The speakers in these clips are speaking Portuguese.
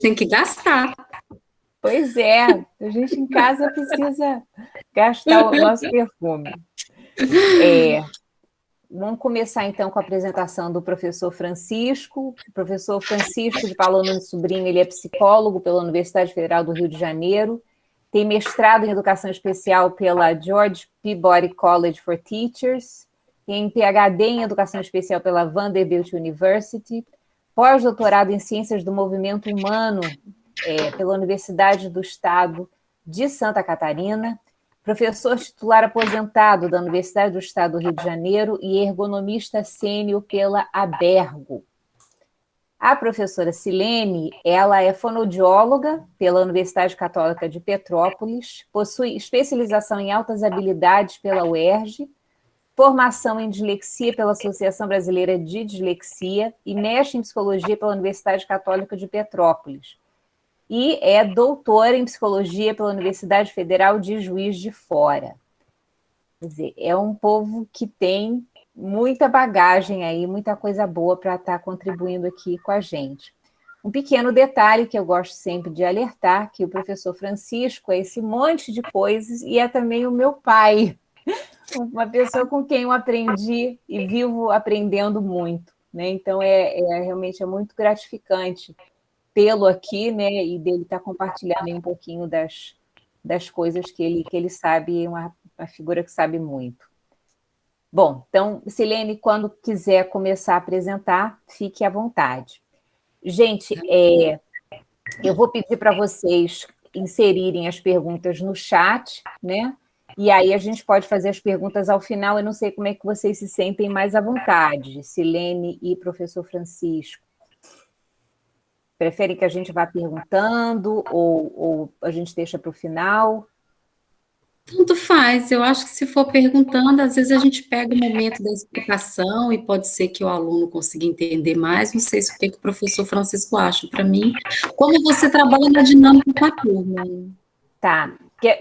Tem que gastar. Pois é, a gente em casa precisa gastar o nosso perfume. Vamos começar, então, com a apresentação do professor Francisco. O professor Francisco de Paula Nunes Sobrinho, ele é psicólogo pela Universidade Federal do Rio de Janeiro, tem mestrado em Educação Especial pela George Peabody College for Teachers, tem PhD em Educação Especial pela Vanderbilt University, pós-doutorado em Ciências do Movimento Humano pela Universidade do Estado de Santa Catarina, professor titular aposentado da Universidade do Estado do Rio de Janeiro e ergonomista sênior pela Abergo. A professora Silene, ela é fonoaudióloga pela Universidade Católica de Petrópolis, possui especialização em altas habilidades pela UERJ, formação em dislexia pela Associação Brasileira de Dislexia e mestre em psicologia pela Universidade Católica de Petrópolis. E é doutora em psicologia pela Universidade Federal de Juiz de Fora. Quer dizer, é um povo que tem muita bagagem aí, muita coisa boa para estar contribuindo aqui com a gente. Um pequeno detalhe que eu gosto sempre de alertar, que o professor Francisco é esse monte de coisas e é também o meu pai, uma pessoa com quem eu aprendi e vivo aprendendo muito, né? Então, realmente muito gratificante tê-lo aqui, né, e dele estar compartilhando aí um pouquinho das coisas que ele sabe, uma figura que sabe muito. Bom, então, Silene, quando quiser começar a apresentar, fique à vontade. Gente, eu vou pedir para vocês inserirem as perguntas no chat, né? E aí a gente pode fazer as perguntas ao final. Eu não sei como é que vocês se sentem mais à vontade, Silene e professor Francisco. Preferem que a gente vá perguntando ou a gente deixa para o final? Tanto faz. Eu acho que se for perguntando, às vezes a gente pega o momento da explicação e pode ser que o aluno consiga entender mais. Não sei se o que o professor Francisco acha. Para mim, como você trabalha na dinâmica com a turma? Tá. Porque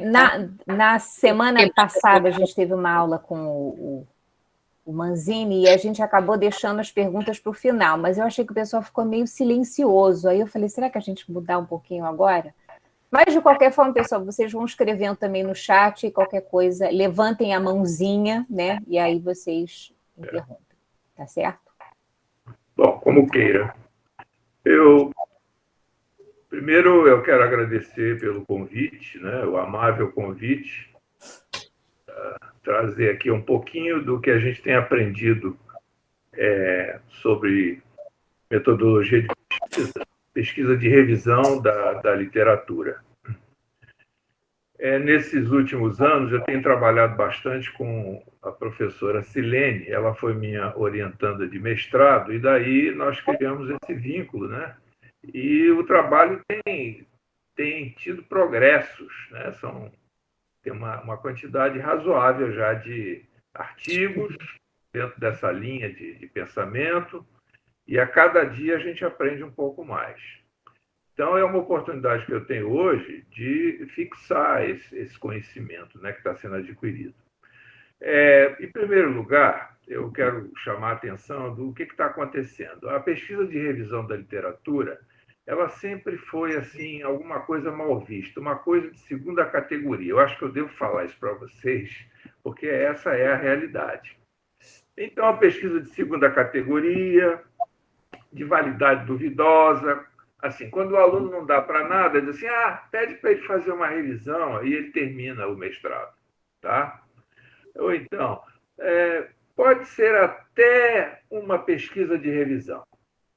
na semana passada a gente teve uma aula com o Manzini e a gente acabou deixando as perguntas para o final, mas eu achei que o pessoal ficou meio silencioso. Aí eu falei, será que a gente mudar um pouquinho agora? Mas, de qualquer forma, pessoal, vocês vão escrevendo também no chat e qualquer coisa, levantem a mãozinha, né? E aí vocês interrompem. Tá certo? Bom, como queira. Primeiro, eu quero agradecer pelo convite, né? O amável convite, trazer aqui um pouquinho do que a gente tem aprendido sobre metodologia de pesquisa de revisão da literatura. Nesses últimos anos, eu tenho trabalhado bastante com a professora Silene, ela foi minha orientanda de mestrado, e daí nós criamos esse vínculo, né? E o trabalho tem tido progressos, né? Tem uma quantidade razoável já de artigos dentro dessa linha de pensamento, e a cada dia a gente aprende um pouco mais. Então, é uma oportunidade que eu tenho hoje de fixar esse conhecimento, né, que está sendo adquirido. Em primeiro lugar, eu quero chamar a atenção do que está acontecendo. A pesquisa de revisão da literatura, ela sempre foi assim alguma coisa mal vista, uma coisa de segunda categoria. Eu acho que eu devo falar isso para vocês, porque essa é a realidade. Então, a pesquisa de segunda categoria, de validade duvidosa, assim, quando o aluno não dá para nada, diz assim, pede para ele fazer uma revisão e ele termina o mestrado, tá? Ou então, pode ser até uma pesquisa de revisão.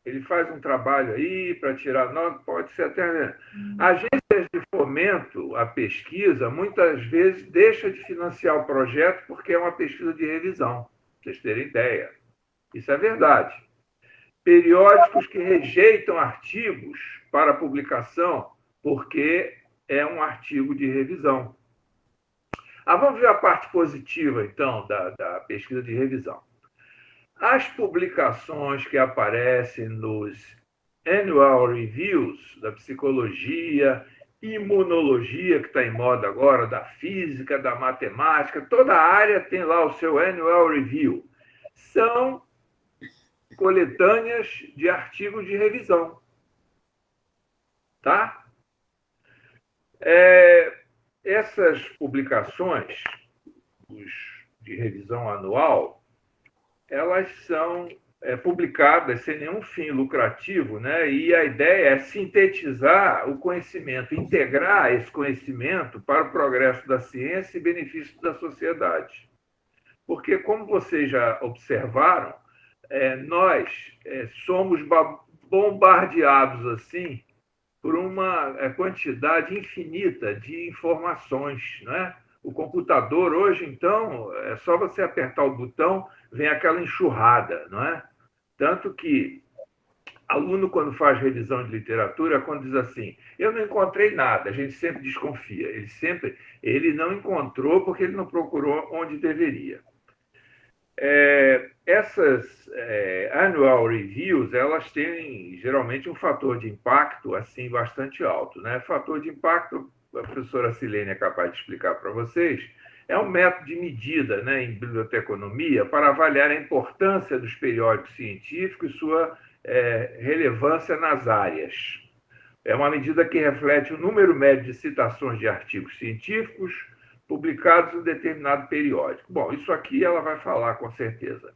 Ele faz um trabalho aí para tirar nota, pode ser até... Agências de fomento à pesquisa, muitas vezes, deixa de financiar o projeto porque é uma pesquisa de revisão, para vocês terem ideia. Isso é verdade. Periódicos que rejeitam artigos para publicação porque é um artigo de revisão. Vamos ver a parte positiva, então, da pesquisa de revisão. As publicações que aparecem nos Annual Reviews da psicologia, imunologia, que está em moda agora, da física, da matemática, toda a área tem lá o seu Annual Review. São coletâneas de artigos de revisão. tá? Essas publicações de revisão anual, elas são publicadas sem nenhum fim lucrativo, né? E a ideia é sintetizar o conhecimento, integrar esse conhecimento para o progresso da ciência e benefício da sociedade. Porque, como vocês já observaram, nós somos bombardeados assim por uma quantidade infinita de informações, né? O computador hoje, então, é só você apertar o botão, vem aquela enxurrada, não é? Tanto que aluno, quando faz revisão de literatura, quando diz assim, eu não encontrei nada, a gente sempre desconfia. Ele não encontrou porque ele não procurou onde deveria. Essas annual reviews, elas têm geralmente um fator de impacto assim bastante alto, né? Fator de impacto, a professora Silene é capaz de explicar para vocês, é um método de medida, né, em biblioteconomia para avaliar a importância dos periódicos científicos e sua relevância nas áreas. É uma medida que reflete o número médio de citações de artigos científicos publicados em um determinado periódico. Bom, isso aqui ela vai falar com certeza.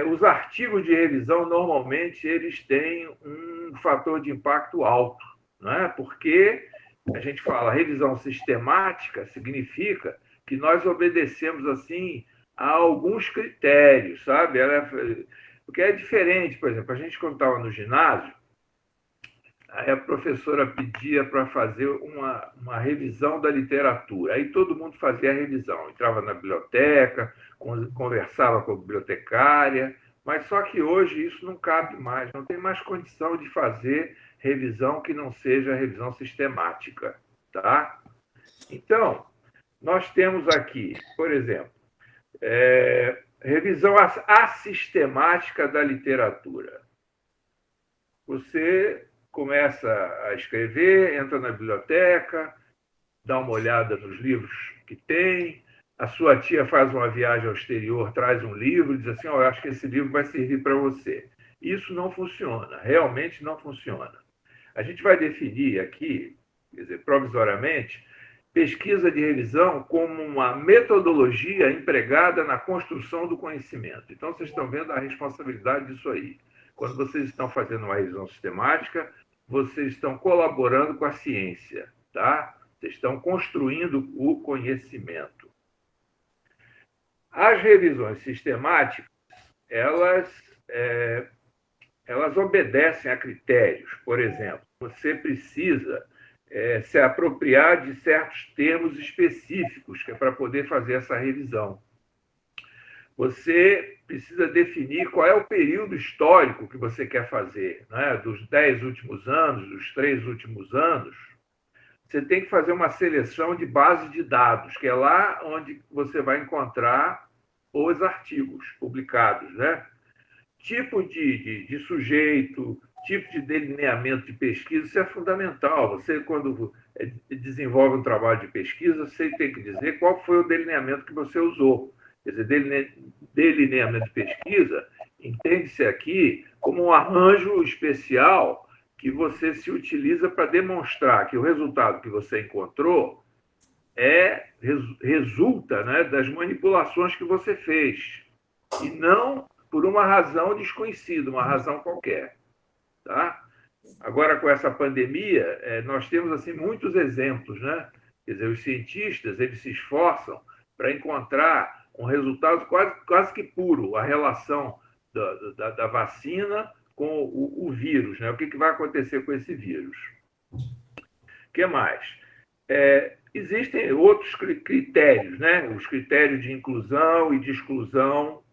Os artigos de revisão, normalmente, eles têm um fator de impacto alto, né? Porque a gente fala revisão sistemática, significa que nós obedecemos, assim, a alguns critérios, sabe? Porque é diferente, por exemplo, a gente, quando estava no ginásio, aí a professora pedia para fazer uma revisão da literatura. Aí todo mundo fazia a revisão, entrava na biblioteca, conversava com a bibliotecária, mas só que hoje isso não cabe mais, não tem mais condição de fazer revisão que não seja revisão sistemática, tá? Então, nós temos aqui, por exemplo, revisão assistemática da literatura. Você começa a escrever, entra na biblioteca, dá uma olhada nos livros que tem, a sua tia faz uma viagem ao exterior, traz um livro e diz assim, eu acho que esse livro vai servir para você. Isso não funciona, realmente não funciona. A gente vai definir aqui, quer dizer, provisoriamente, pesquisa de revisão como uma metodologia empregada na construção do conhecimento. Então, vocês estão vendo a responsabilidade disso aí. Quando vocês estão fazendo uma revisão sistemática, vocês estão colaborando com a ciência, tá? Vocês estão construindo o conhecimento. As revisões sistemáticas, elas obedecem a critérios. Por exemplo, você precisa se apropriar de certos termos específicos que é para poder fazer essa revisão. Você precisa definir qual é o período histórico que você quer fazer, né? Dos 10 últimos anos, dos 3 últimos anos. Você tem que fazer uma seleção de base de dados, que é lá onde você vai encontrar os artigos publicados, né? Tipo de sujeito, tipo de delineamento de pesquisa, isso é fundamental. Você, quando desenvolve um trabalho de pesquisa, você tem que dizer qual foi o delineamento que você usou. Quer dizer, delineamento de pesquisa entende-se aqui como um arranjo especial que você se utiliza para demonstrar que o resultado que você encontrou resulta, né, das manipulações que você fez, e não por uma razão desconhecida, uma razão qualquer. Tá? Agora, com essa pandemia, nós temos assim, muitos exemplos, né? Quer dizer, os cientistas eles se esforçam para encontrar um resultado quase que puro, a relação da vacina com o vírus, né? O que vai acontecer com esse vírus. O que mais? Existem outros critérios, né? Os critérios de inclusão e de exclusão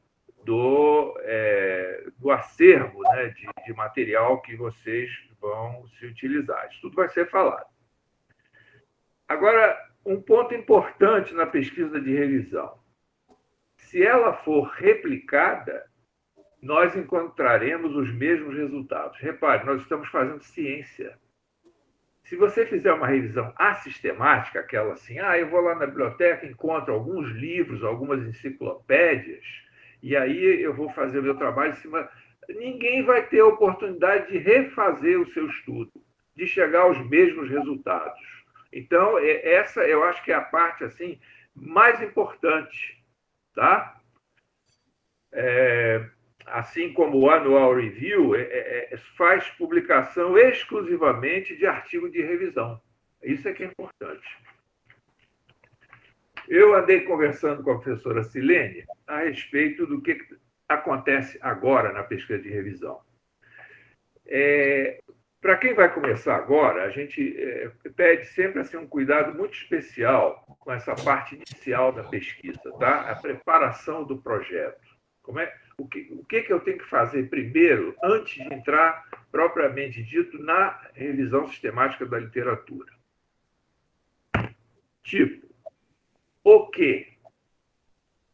do acervo, né, de material que vocês vão se utilizar. Isso tudo vai ser falado. Agora, um ponto importante na pesquisa de revisão. Se ela for replicada, nós encontraremos os mesmos resultados. Repare, nós estamos fazendo ciência. Se você fizer uma revisão assistemática, aquela assim, eu vou lá na biblioteca, encontro alguns livros, algumas enciclopédias, e aí eu vou fazer o meu trabalho em cima. Ninguém vai ter a oportunidade de refazer o seu estudo. de chegar aos mesmos resultados. Então, essa eu acho que é a parte assim mais importante, tá? Assim como o Annual Review faz publicação exclusivamente de artigo de revisão. Isso é que é importante. Eu andei conversando com a professora Silene a respeito do que acontece agora na pesquisa de revisão. Para quem vai começar agora, a gente pede sempre assim, um cuidado muito especial com essa parte inicial da pesquisa, tá? A preparação do projeto. O que eu tenho que fazer primeiro, antes de entrar, propriamente dito, na revisão sistemática da literatura? Tipo, o quê?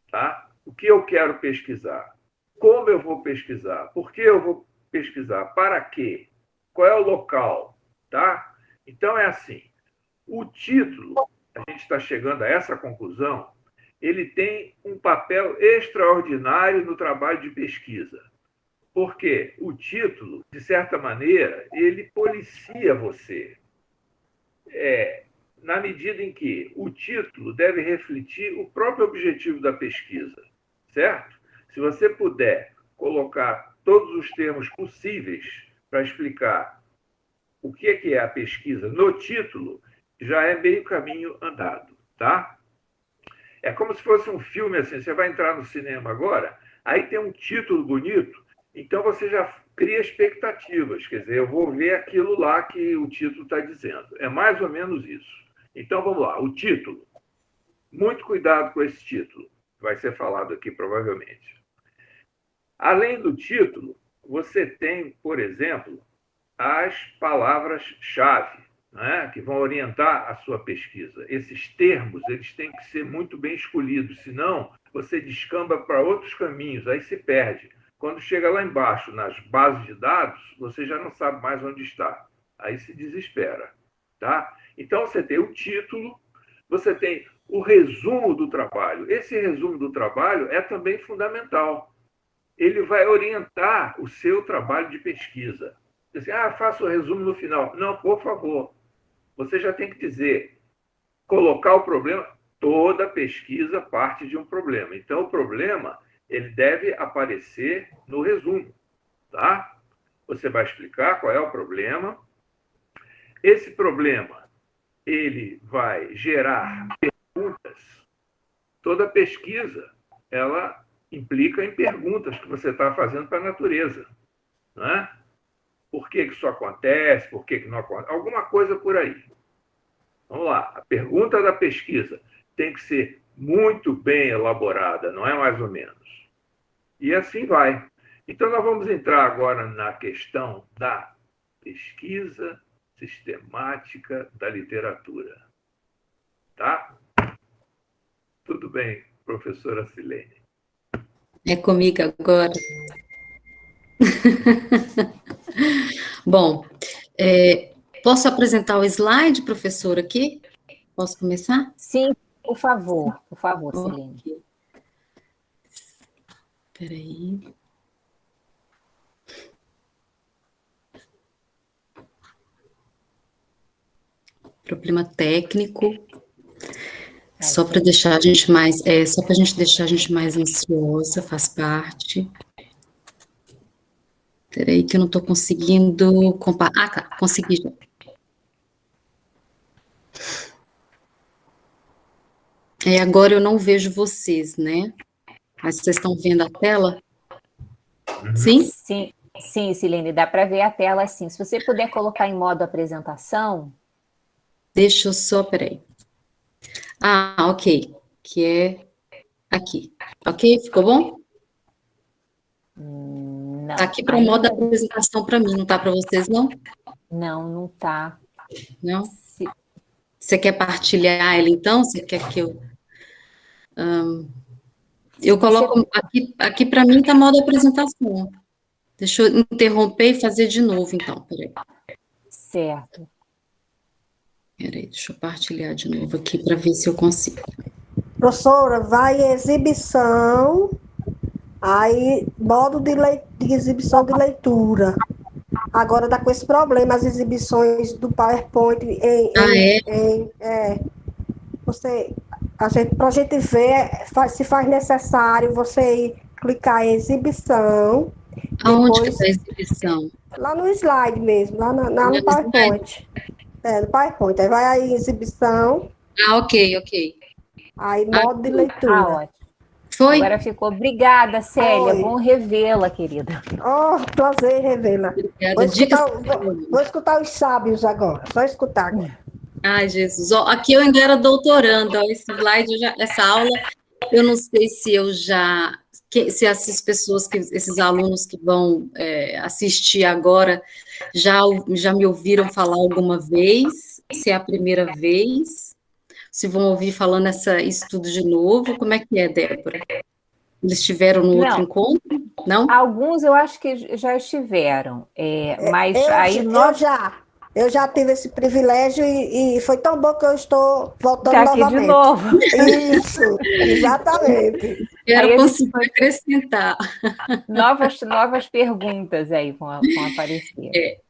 Tá? O que eu quero pesquisar? Como eu vou pesquisar? Por que eu vou pesquisar? Para quê? Qual é o local? Tá? Então, é assim, o título, a gente está chegando a essa conclusão, ele tem um papel extraordinário no trabalho de pesquisa. Porque o título, de certa maneira, ele policia você. Na medida em que o título deve refletir o próprio objetivo da pesquisa, certo? Se você puder colocar todos os termos possíveis para explicar o que é a pesquisa no título, já é meio caminho andado, tá? É como se fosse um filme assim, você vai entrar no cinema agora, aí tem um título bonito, então você já cria expectativas, quer dizer, eu vou ver aquilo lá que o título está dizendo. É mais ou menos isso. Então, vamos lá, o título. Muito cuidado com esse título, que vai ser falado aqui provavelmente. Além do título, você tem, por exemplo, as palavras-chave, né, que vão orientar a sua pesquisa. Esses termos, eles têm que ser muito bem escolhidos, senão você descamba para outros caminhos, aí se perde. Quando chega lá embaixo, nas bases de dados, você já não sabe mais onde está. Aí se desespera, tá? Então, você tem o título, você tem o resumo do trabalho. Esse resumo do trabalho é também fundamental. Ele vai orientar o seu trabalho de pesquisa. Assim, faça o resumo no final. Não, por favor. Você já tem que dizer, colocar o problema. Toda pesquisa parte de um problema. Então, o problema, ele deve aparecer no resumo, tá? Você vai explicar qual é o problema. Esse problema, ele vai gerar perguntas. Toda pesquisa, ela implica em perguntas que você está fazendo para a natureza, não é? Por que isso acontece? Por que não acontece? Alguma coisa por aí. Vamos lá. A pergunta da pesquisa tem que ser muito bem elaborada, não é mais ou menos. E assim vai. Então, nós vamos entrar agora na questão da pesquisa sistemática da literatura. Tá? Tudo bem, professora Silene. É comigo agora. Bom, posso apresentar o slide, professor, aqui? Posso começar? Sim, por favor, Silene. Okay. Espera aí. Problema técnico. Só para deixar a gente mais, só para a gente deixar a gente mais ansiosa, faz parte. Peraí que eu não estou conseguindo comparar. Tá, consegui já. Agora eu não vejo vocês, né? Mas vocês estão vendo a tela? Sim? Sim, Silene, dá para ver a tela sim. Se você puder colocar em modo apresentação. Deixa eu só, peraí. Ok. Que é aqui. Ok? Ficou bom? Não. Tá aqui para o modo da apresentação para mim, não tá para vocês, não? Não tá. Não? Você quer partilhar ela, então? Você quer que eu... eu coloco aqui para mim tá modo apresentação. Deixa eu interromper e fazer de novo, então. Peraí. Certo. Peraí, deixa eu partilhar de novo aqui para ver se eu consigo. Professora, vai exibição, aí modo de exibição de leitura. agora está com esse problema, as exibições do PowerPoint para a gente ver se faz necessário você ir clicar em exibição. Aonde que está a exibição? Lá no slide mesmo, lá no PowerPoint. No PowerPoint. Aí vai aí exibição. Ok. Aí modo de leitura. Ótimo. Foi? Agora ficou. Obrigada, Célia. Foi. Bom revê-la, querida. Prazer revê-la. Obrigada. Vou escutar os sábios agora. Só escutar agora. Ai, Jesus. Ó, aqui eu ainda era doutoranda. Ó, esse slide, essa aula, eu não sei se se essas pessoas, esses alunos que vão assistir agora, já me ouviram falar alguma vez, se é a primeira vez, se vão ouvir falando isso tudo de novo. Como é que é, Débora? Eles estiveram no outro encontro? Não? Alguns eu acho que já estiveram, mas aí nós... Eu já tive esse privilégio e foi tão bom que eu estou voltando aqui novamente. De novo. Isso, exatamente. Quero conseguir acrescentar. Novas perguntas aí vão aparecer.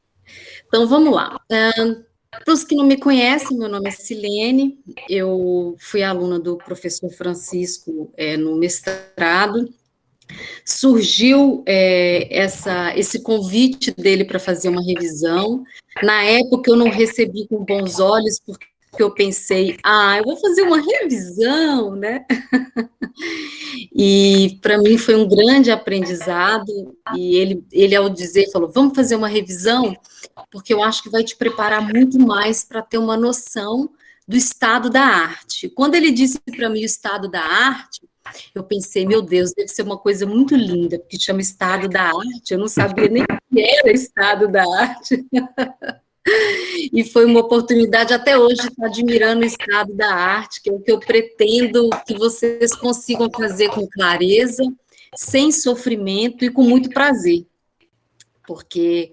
Então, vamos lá. Para os que não me conhecem, meu nome é Silene, eu fui aluna do professor Francisco no mestrado. Surgiu esse convite dele para fazer uma revisão. Na época eu não recebi com bons olhos, porque eu pensei, eu vou fazer uma revisão, né? E para mim foi um grande aprendizado, e ele ao dizer, falou, vamos fazer uma revisão, porque eu acho que vai te preparar muito mais para ter uma noção do estado da arte. Quando ele disse para mim o estado da arte, eu pensei, meu Deus, deve ser uma coisa muito linda, porque chama estado da arte, eu não sabia nem o que era estado da arte. E foi uma oportunidade até hoje de estar admirando o estado da arte, que é o que eu pretendo que vocês consigam fazer com clareza, sem sofrimento e com muito prazer. Porque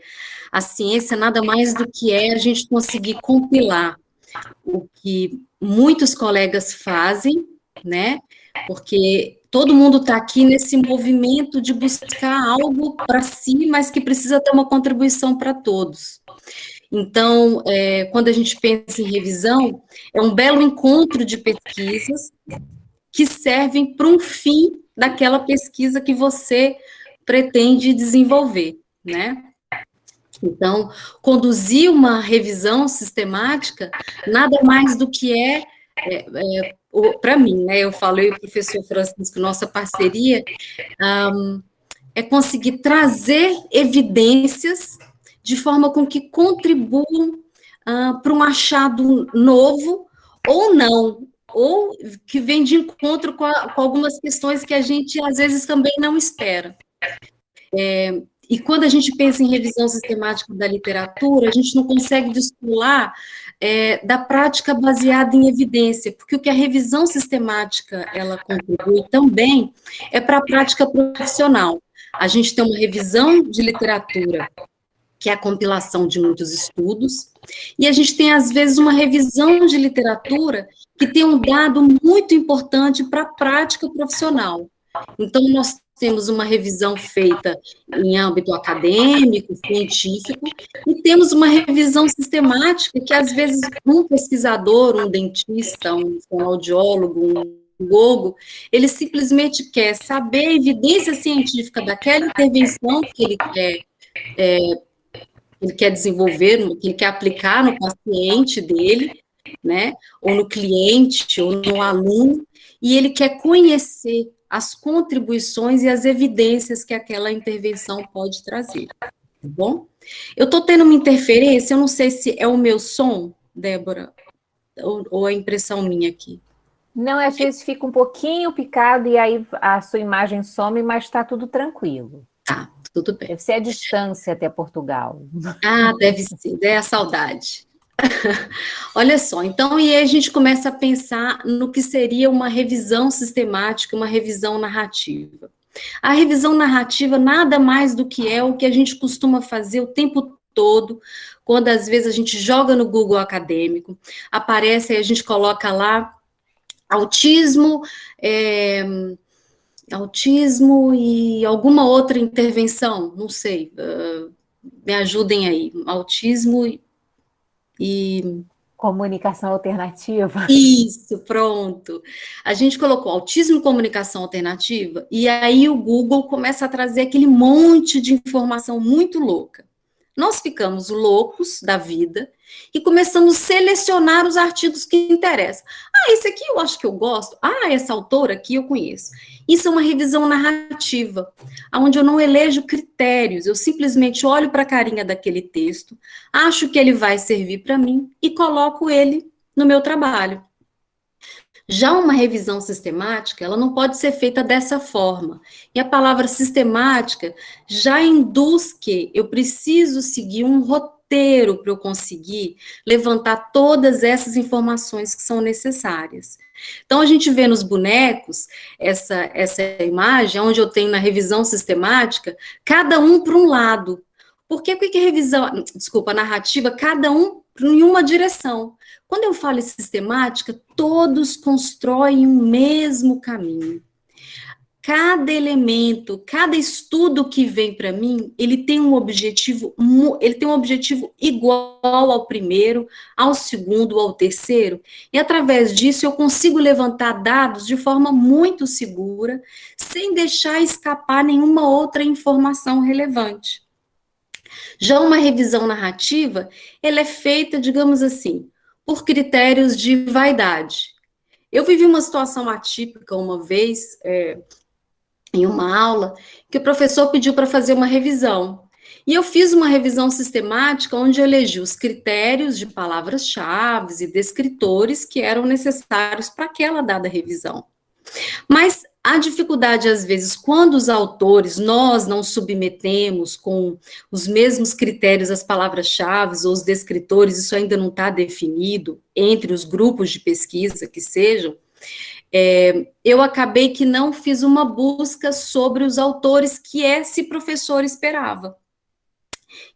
a ciência nada mais do que a gente conseguir compilar o que muitos colegas fazem, né? Porque todo mundo está aqui nesse movimento de buscar algo para si, mas que precisa ter uma contribuição para todos. Então, quando a gente pensa em revisão, é um belo encontro de pesquisas que servem para um fim daquela pesquisa que você pretende desenvolver, né? Então, conduzir uma revisão sistemática nada mais do que para mim, né? Eu falei, o professor Francisco, nossa parceria, é conseguir trazer evidências de forma com que contribuam para um achado novo, ou não, ou que vem de encontro com algumas questões que a gente, às vezes, também não espera. E quando a gente pensa em revisão sistemática da literatura, a gente não consegue descolar da prática baseada em evidência, porque o que a revisão sistemática ela contribui também é para a prática profissional. A gente tem uma revisão de literatura, que é a compilação de muitos estudos, e a gente tem, às vezes, uma revisão de literatura que tem um dado muito importante para a prática profissional. Então, nós temos uma revisão feita em âmbito acadêmico, científico, e temos uma revisão sistemática que, às vezes, um pesquisador, um dentista, um audiólogo, um pedagogo, ele simplesmente quer saber a evidência científica daquela intervenção que ele quer desenvolver, que ele quer aplicar no paciente dele, né, ou no cliente, ou no aluno, e ele quer conhecer as contribuições e as evidências que aquela intervenção pode trazer, tá bom? Eu estou tendo uma interferência, eu não sei se é o meu som, Débora, ou a impressão minha aqui. Não, às vezes fica um pouquinho picado e aí a sua imagem some, mas está tudo tranquilo. Tá, tudo bem. Deve ser a distância até Portugal. Deve ser, é a saudade. Olha só, então, e aí a gente começa a pensar no que seria uma revisão sistemática, uma revisão narrativa. A revisão narrativa nada mais do que é o que a gente costuma fazer o tempo todo, quando às vezes a gente joga no Google Acadêmico, aparece e a gente coloca lá autismo e alguma outra intervenção, não sei, Me ajudem aí. Autismo e... Comunicação alternativa. Isso, pronto. A gente colocou autismo e comunicação alternativa, e aí o Google começa a trazer aquele monte de informação muito louca. Nós ficamos loucos da vida e começamos a selecionar os artigos que interessam. Ah, esse aqui eu acho que eu gosto. Ah, essa autora aqui eu conheço. Isso é uma revisão narrativa, onde eu não elejo critérios, eu simplesmente olho para a carinha daquele texto, acho que ele vai servir para mim e coloco ele no meu trabalho. Já uma revisão sistemática, ela não pode ser feita dessa forma. E a palavra sistemática já induz que eu preciso seguir um roteiro para eu conseguir levantar todas essas informações que são necessárias. Então, a gente vê nos bonecos essa imagem, onde eu tenho na revisão sistemática, cada um para um lado. Por que a revisão, desculpa, a narrativa, cada um em uma direção? Quando eu falo em sistemática, todos constroem um mesmo caminho. Cada elemento, cada estudo que vem para mim, ele tem um objetivo igual ao primeiro, ao segundo, ao terceiro, e através disso eu consigo levantar dados de forma muito segura, sem deixar escapar nenhuma outra informação relevante. Já uma revisão narrativa, ela é feita, digamos assim, por critérios de vaidade. Eu vivi uma situação atípica uma vez, em uma aula, que o professor pediu para fazer uma revisão. E eu fiz uma revisão sistemática onde eu elegi os critérios de palavras-chave e descritores que eram necessários para aquela dada revisão. Mas a dificuldade, às vezes, quando os autores, nós não submetemos com os mesmos critérios as palavras-chave ou os descritores, isso ainda não está definido entre os grupos de pesquisa que sejam, eu acabei que não fiz uma busca sobre os autores que esse professor esperava.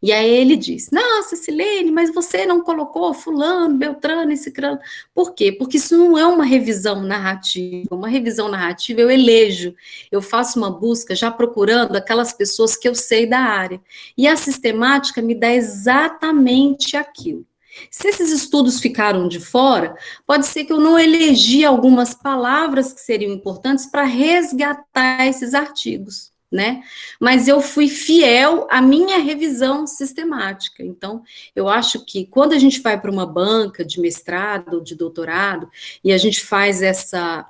E aí ele diz, nossa, Silene, mas você não colocou fulano, Beltrano e Cicrano. Por quê? Porque isso não é uma revisão narrativa. Uma revisão narrativa eu elejo, eu faço uma busca já procurando aquelas pessoas que eu sei da área. E a sistemática me dá exatamente aquilo. Se esses estudos ficaram de fora, pode ser que eu não elegi algumas palavras que seriam importantes para resgatar esses artigos, né? Mas eu fui fiel à minha revisão sistemática. Então, eu acho que quando a gente vai para uma banca de mestrado ou de doutorado e a gente faz essa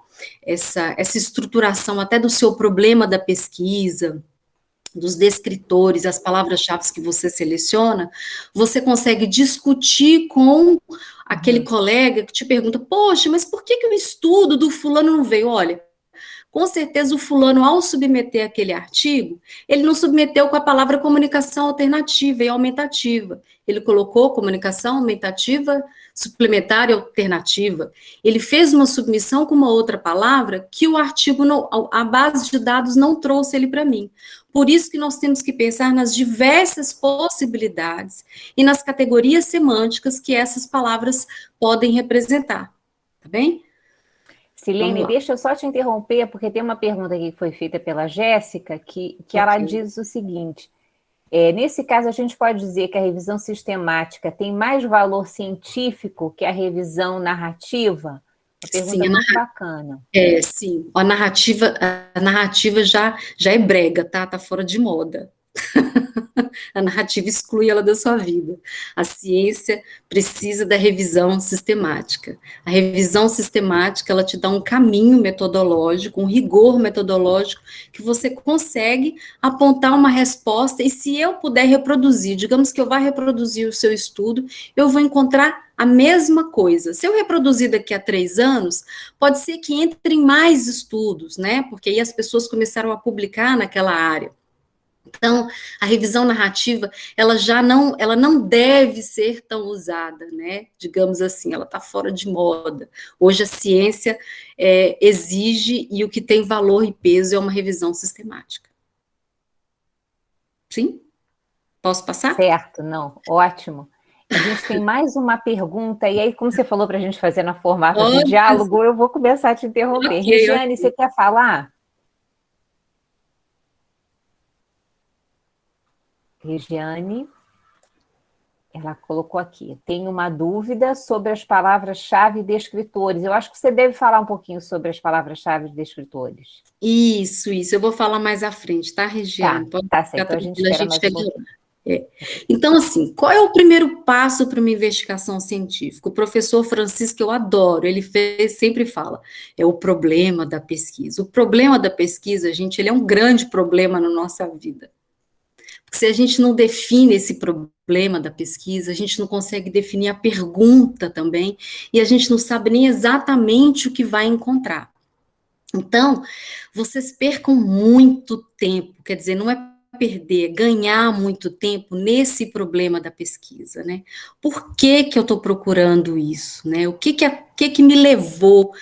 estruturação até do seu problema da pesquisa, dos descritores, as palavras-chave que você seleciona, você consegue discutir com aquele colega que te pergunta, poxa, mas por que o estudo do fulano não veio? Olha, com certeza o fulano, ao submeter aquele artigo, ele não submeteu com a palavra comunicação alternativa e aumentativa. Ele colocou comunicação aumentativa, suplementar e alternativa. Ele fez uma submissão com uma outra palavra que o artigo, a base de dados não trouxe ele para mim. Por isso que nós temos que pensar nas diversas possibilidades e nas categorias semânticas que essas palavras podem representar. Tá bem? Silene, deixa eu só te interromper, porque tem uma pergunta aqui que foi feita pela Jéssica, que ela diz o seguinte, nesse caso a gente pode dizer que a revisão sistemática tem mais valor científico que a revisão narrativa? Uma pergunta muito bacana. Sim, a narrativa já é brega, tá? Tá fora de moda. A narrativa exclui ela da sua vida. A ciência precisa da revisão sistemática. A revisão sistemática, ela te dá um caminho metodológico, um rigor metodológico, que você consegue apontar uma resposta, e se eu puder reproduzir, digamos que eu vá reproduzir o seu estudo, eu vou encontrar a mesma coisa. Se eu reproduzir daqui a 3 anos, pode ser que entrem mais estudos, né? Porque aí as pessoas começaram a publicar naquela área. Então, a revisão narrativa, ela não deve ser tão usada, né? Digamos assim, ela está fora de moda. Hoje a ciência exige, e o que tem valor e peso é uma revisão sistemática. Sim? Posso passar? Certo, não, ótimo. A gente tem mais uma pergunta, e aí, como você falou para a gente fazer no formato de diálogo, eu vou começar a te interromper. Regiane, você quer falar? Regiane? Ela colocou aqui, tem uma dúvida sobre as palavras-chave de escritores. Eu acho que você deve falar um pouquinho sobre as palavras-chave de escritores. Isso. Eu vou falar mais à frente, tá, Regiane? Pode Tá ficar certo. Então a gente tranquila, a espera gente mais um chega pouquinho. lá. Então, assim, qual é o primeiro passo para uma investigação científica? O professor Francisco, que eu adoro, sempre fala, é o problema da pesquisa. O problema da pesquisa, gente, ele é um grande problema na nossa vida. Porque se a gente não define esse problema da pesquisa, a gente não consegue definir a pergunta também, e a gente não sabe nem exatamente o que vai encontrar. Então, vocês percam muito tempo, quer dizer, não é perder, é ganhar muito tempo nesse problema da pesquisa, né? Por que que eu estou procurando isso, né? O que me levou,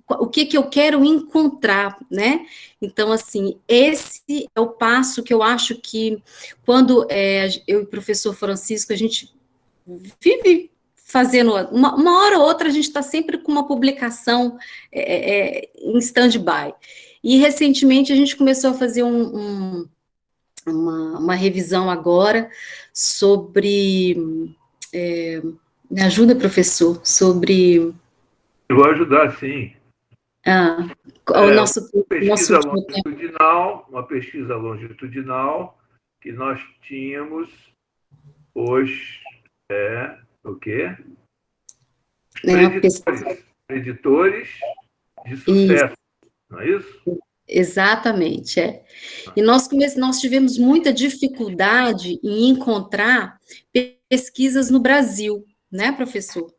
o que eu quero encontrar, né? Então, assim, esse é o passo que eu acho que quando eu e o professor Francisco, a gente vive fazendo, uma hora ou outra a gente está sempre com uma publicação em stand-by. E recentemente a gente começou a fazer uma revisão agora sobre, me ajuda, professor, sobre Eu vou ajudar, sim. o nosso Pesquisa último tempo. uma pesquisa longitudinal que nós tínhamos o quê? Preditores de sucesso, não é isso? Exatamente, E nós tivemos muita dificuldade em encontrar pesquisas no Brasil, né, professor?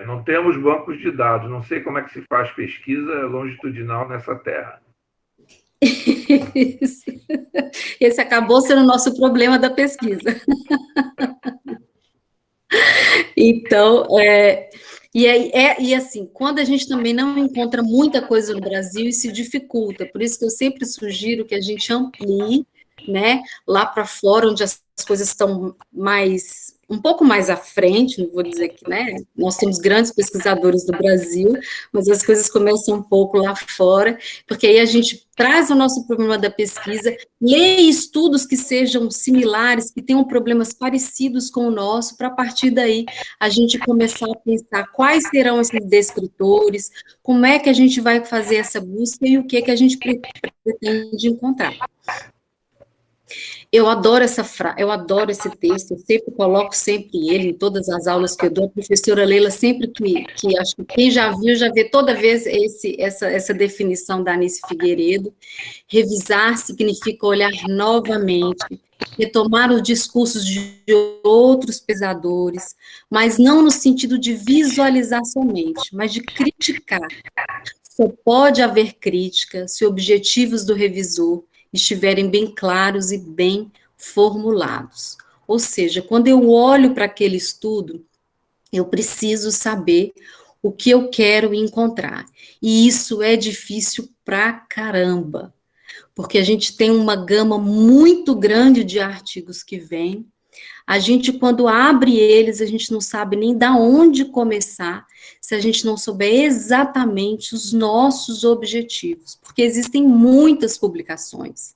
Não temos bancos de dados, não sei como é que se faz pesquisa longitudinal nessa terra. Esse acabou sendo o nosso problema da pesquisa. Então, e assim, quando a gente também não encontra muita coisa no Brasil, isso dificulta. Por isso que eu sempre sugiro que a gente amplie, né, lá para fora, onde as coisas estão um pouco mais à frente, não vou dizer que, né, nós temos grandes pesquisadores do Brasil, mas as coisas começam um pouco lá fora, porque aí a gente traz o nosso problema da pesquisa, lê estudos que sejam similares, que tenham problemas parecidos com o nosso, para a partir daí a gente começar a pensar quais serão esses descritores, como é que a gente vai fazer essa busca e o que a gente pretende encontrar. Eu adoro eu adoro esse texto, eu sempre coloco ele em todas as aulas que eu dou. A professora Leila sempre que acho que quem já viu, já vê toda vez essa definição da Anice Figueiredo. Revisar significa olhar novamente, retomar os discursos de outros pensadores, mas não no sentido de visualizar somente, mas de criticar. Só pode haver crítica se objetivos do revisor estiverem bem claros e bem formulados. Ou seja, quando eu olho para aquele estudo, eu preciso saber o que eu quero encontrar. E isso é difícil pra caramba, porque a gente tem uma gama muito grande de artigos que vêm. A gente, quando abre eles, a gente não sabe nem da onde começar, se a gente não souber exatamente os nossos objetivos, porque existem muitas publicações.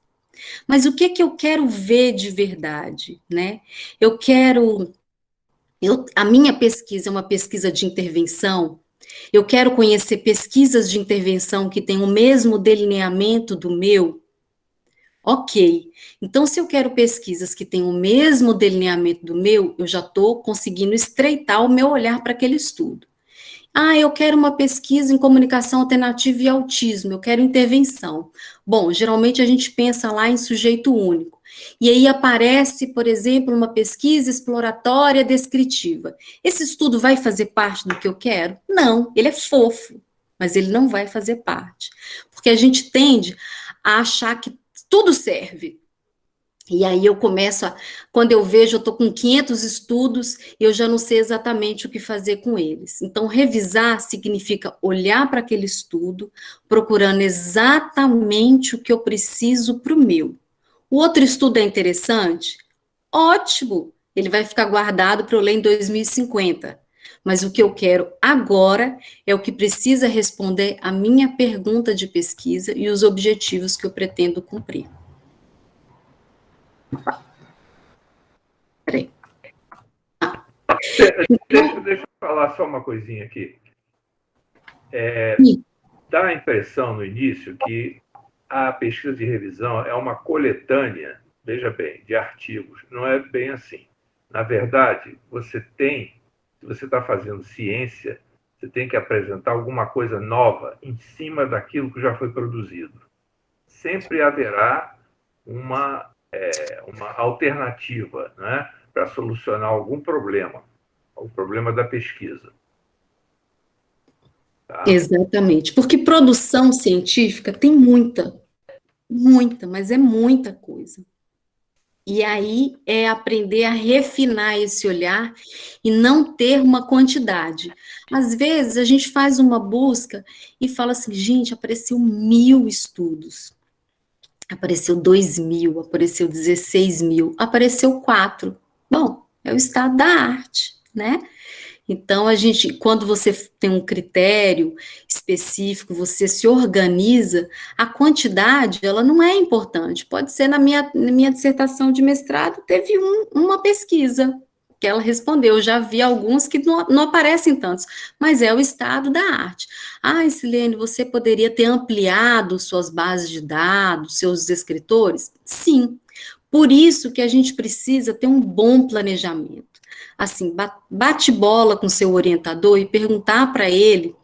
Mas o que eu quero ver de verdade, né? A minha pesquisa é uma pesquisa de intervenção, eu quero conhecer pesquisas de intervenção que têm o mesmo delineamento do meu. Ok, então se eu quero pesquisas que têm o mesmo delineamento do meu, eu já estou conseguindo estreitar o meu olhar para aquele estudo. Eu quero uma pesquisa em comunicação alternativa e autismo, eu quero intervenção. Bom, geralmente a gente pensa lá em sujeito único. E aí aparece, por exemplo, uma pesquisa exploratória descritiva. Esse estudo vai fazer parte do que eu quero? Não, ele é fofo, mas ele não vai fazer parte. Porque a gente tende a achar que tudo serve. E aí eu quando eu vejo, eu estou com 500 estudos, eu já não sei exatamente o que fazer com eles. Então, revisar significa olhar para aquele estudo, procurando exatamente o que eu preciso para o meu. O outro estudo é interessante? Ótimo! Ele vai ficar guardado para eu ler em 2050. Mas o que eu quero agora é o que precisa responder à minha pergunta de pesquisa e os objetivos que eu pretendo cumprir. Deixa eu falar só uma coisinha aqui. Dá a impressão no início que a pesquisa de revisão é uma coletânea, veja bem, de artigos. Não é bem assim. Na verdade, se você está fazendo ciência, você tem que apresentar alguma coisa nova em cima daquilo que já foi produzido. Sempre haverá uma alternativa, né, para solucionar algum problema, o problema da pesquisa. Tá? Exatamente, porque produção científica tem muita, mas é muita coisa. E aí é aprender a refinar esse olhar e não ter uma quantidade. Às vezes a gente faz uma busca e fala assim, gente, apareceu 1000 estudos, apareceu 2000, apareceu 16.000, apareceu 4. Bom, é o estado da arte, né? Então, quando você tem um critério específico, você se organiza, a quantidade, ela não é importante. Pode ser na minha dissertação de mestrado, teve uma pesquisa que ela respondeu. Eu já vi alguns que não aparecem tantos, mas é o estado da arte. Ah, Silene, você poderia ter ampliado suas bases de dados, seus escritores? Sim. Por isso que a gente precisa ter um bom planejamento. Assim, bate bola com seu orientador e perguntar para ele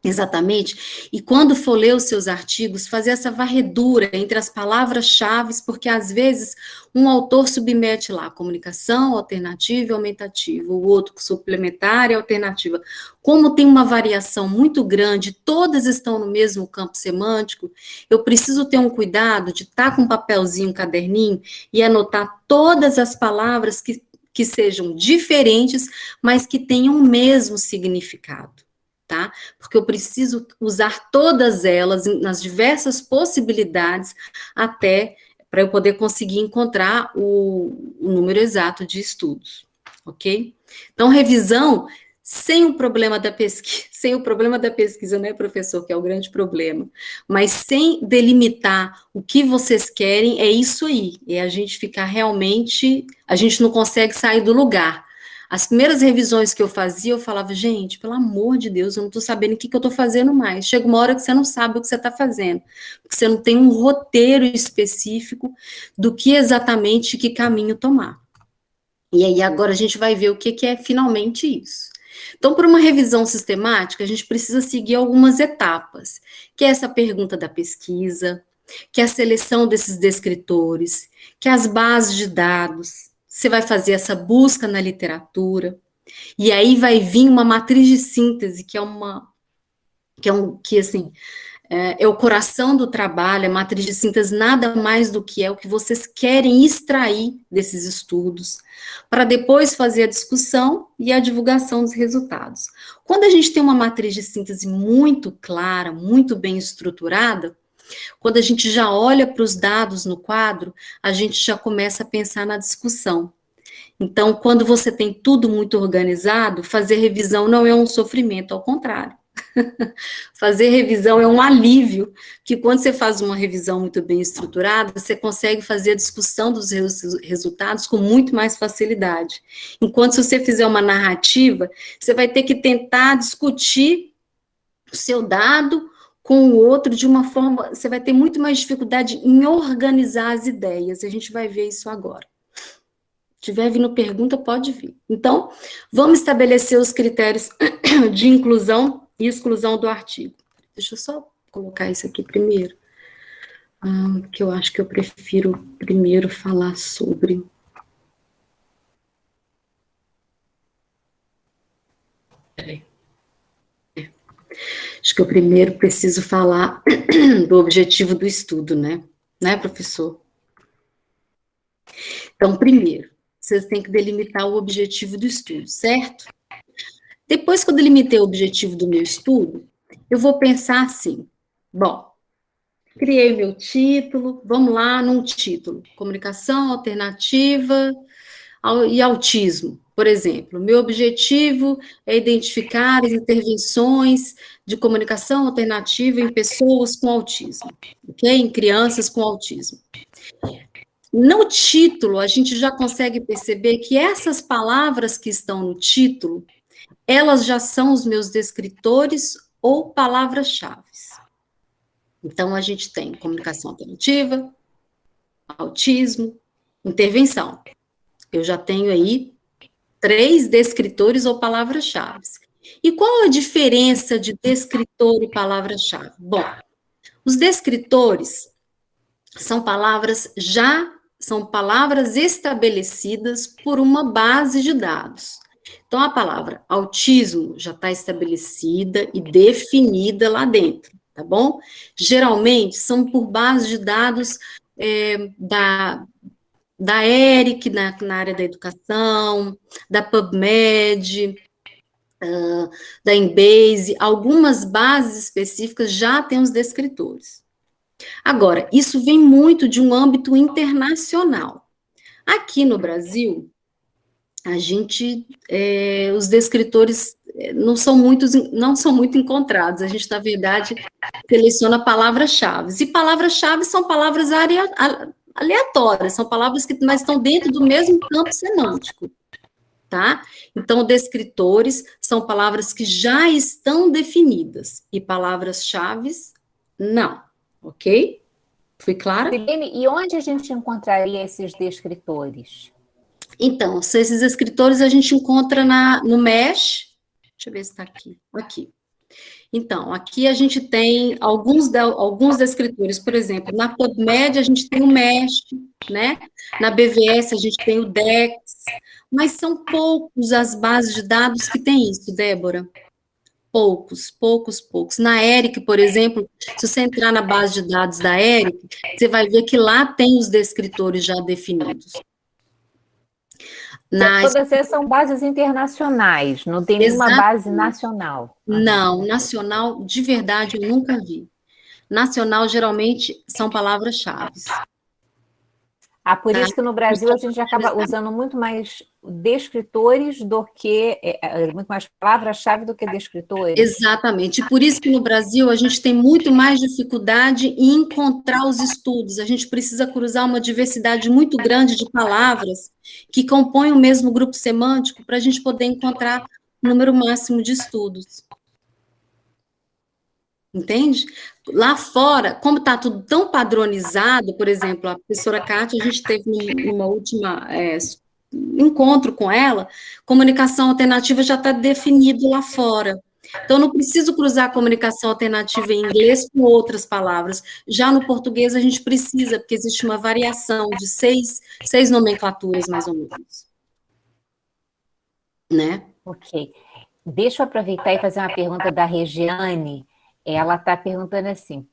exatamente, e quando for ler os seus artigos, fazer essa varredura entre as palavras-chave, porque às vezes um autor submete lá comunicação alternativa e aumentativa, o outro suplementar e alternativa. Como tem uma variação muito grande, todas estão no mesmo campo semântico, eu preciso ter um cuidado de estar com um papelzinho, um caderninho, e anotar todas as palavras que sejam diferentes, mas que tenham o mesmo significado. Tá? Porque eu preciso usar todas elas nas diversas possibilidades até para eu poder conseguir encontrar o número exato de estudos, ok? Então, revisão sem o problema da pesquisa, né, professor, que é o grande problema, mas sem delimitar o que vocês querem, é isso aí, é a gente ficar realmente, a gente não consegue sair do lugar. As primeiras revisões que eu fazia, eu falava, gente, pelo amor de Deus, eu não estou sabendo o que eu estou fazendo mais. Chega uma hora que você não sabe o que você está fazendo, porque você não tem um roteiro específico do que exatamente, que caminho tomar. E aí agora a gente vai ver o que é finalmente isso. Então, para uma revisão sistemática, a gente precisa seguir algumas etapas, que é essa pergunta da pesquisa, que é a seleção desses descritores, que é as bases de dados. Você vai fazer essa busca na literatura, e aí vai vir uma matriz de síntese, é o coração do trabalho. A matriz de síntese nada mais do que é o que vocês querem extrair desses estudos, para depois fazer a discussão e a divulgação dos resultados. Quando a gente tem uma matriz de síntese muito clara, muito bem estruturada, quando a gente já olha para os dados no quadro, a gente já começa a pensar na discussão. Então, quando você tem tudo muito organizado, fazer revisão não é um sofrimento, ao contrário. Fazer revisão é um alívio, que quando você faz uma revisão muito bem estruturada, você consegue fazer a discussão dos resultados com muito mais facilidade. Enquanto se você fizer uma narrativa, você vai ter que tentar discutir o seu dado com o outro de uma forma, você vai ter muito mais dificuldade em organizar as ideias, e a gente vai ver isso agora. Se tiver vindo pergunta, pode vir. Então, vamos estabelecer os critérios de inclusão e exclusão do artigo. Deixa eu só colocar isso aqui primeiro, que eu acho que eu prefiro primeiro falar sobre... Peraí. Acho que eu primeiro preciso falar do objetivo do estudo, né? Né, professor? Então, primeiro, vocês têm que delimitar o objetivo do estudo, certo? Depois que eu delimitei o objetivo do meu estudo, eu vou pensar assim, bom, criei meu título, vamos lá num título, comunicação alternativa e autismo, por exemplo. Meu objetivo é identificar as intervenções de comunicação alternativa em pessoas com autismo, ok? Em crianças com autismo. No título, a gente já consegue perceber que essas palavras que estão no título, elas já são os meus descritores ou palavras-chave. Então, a gente tem comunicação alternativa, autismo, intervenção. Eu já tenho aí 3 descritores ou palavras-chave. E qual a diferença de descritor e palavra-chave? Bom, os descritores são palavras estabelecidas por uma base de dados. Então, a palavra autismo já está estabelecida e definida lá dentro, tá bom? Geralmente, são por base de dados da ERIC, na área da educação, da PubMed, da Embase, algumas bases específicas já têm os descritores. Agora, isso vem muito de um âmbito internacional. Aqui no Brasil, a gente, os descritores não são muito encontrados. A gente, na verdade, seleciona palavras-chave. E palavras-chave são palavras aleatórias, são palavras que mas estão dentro do mesmo campo semântico, tá? Então, descritores são palavras que já estão definidas, e palavras-chave, não, ok? Fui clara? Silene, e onde a gente encontraria esses descritores? Então, esses descritores a gente encontra no MESH, deixa eu ver se está aqui. Então, aqui a gente tem alguns descritores, por exemplo, na PubMed a gente tem o MESH, né? Na BVS a gente tem o DEX, mas são poucos as bases de dados que têm isso, Débora. Poucos. Na ERIC, por exemplo, se você entrar na base de dados da ERIC, você vai ver que lá tem os descritores já definidos. Todas essas são bases internacionais, não tem nenhuma base nacional. Não, nacional, de verdade, eu nunca vi. Nacional, geralmente, são palavras-chave. Por isso que no Brasil a gente acaba usando muito mais descritores do que, muito mais palavras-chave do que descritores. Exatamente, e por isso que no Brasil a gente tem muito mais dificuldade em encontrar os estudos, a gente precisa cruzar uma diversidade muito grande de palavras que compõem o mesmo grupo semântico para a gente poder encontrar o número máximo de estudos. Entende? Lá fora, como está tudo tão padronizado, por exemplo, a professora Kátia, a gente teve uma última encontro com ela, comunicação alternativa já está definido lá fora. Então, não preciso cruzar a comunicação alternativa em inglês com outras palavras. Já no português, a gente precisa, porque existe uma variação de seis nomenclaturas, mais ou menos. Né? Ok. Deixa eu aproveitar e fazer uma pergunta da Regiane. Ela está perguntando assim,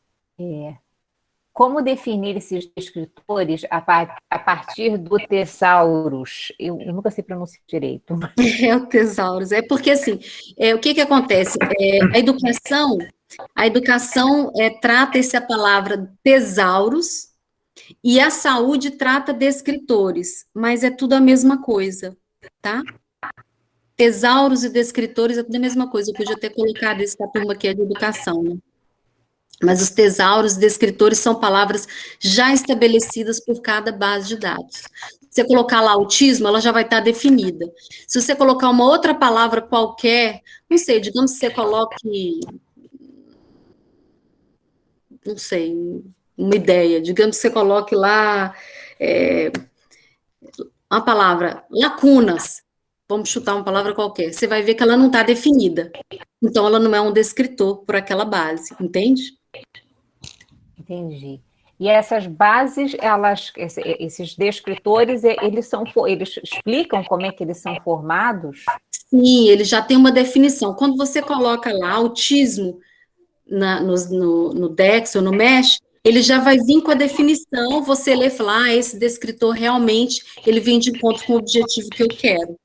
como definir esses descritores a partir do tesaurus? Eu nunca sei pronunciar direito. É o tesaurus, porque assim, o que acontece? A educação trata essa palavra tesaurus e a saúde trata descritores, mas é tudo a mesma coisa, tá? Tesauros e descritores é tudo a mesma coisa. Eu podia ter colocado isso para a turma que é de educação, né? Mas os tesauros e descritores são palavras já estabelecidas por cada base de dados. Se você colocar lá autismo, ela já vai estar definida. Se você colocar uma outra palavra qualquer, não sei, digamos que você coloque, não sei, uma ideia, digamos que você coloque lá uma palavra, lacunas. Vamos chutar uma palavra qualquer, você vai ver que ela não está definida. Então, ela não é um descritor por aquela base, entende? Entendi. E essas bases, esses descritores, eles explicam como é que eles são formados? Sim, ele já tem uma definição. Quando você coloca lá autismo no DEX ou no MESH, ele já vai vir com a definição, você lê e fala, esse descritor realmente, ele vem de encontro com o objetivo que eu quero.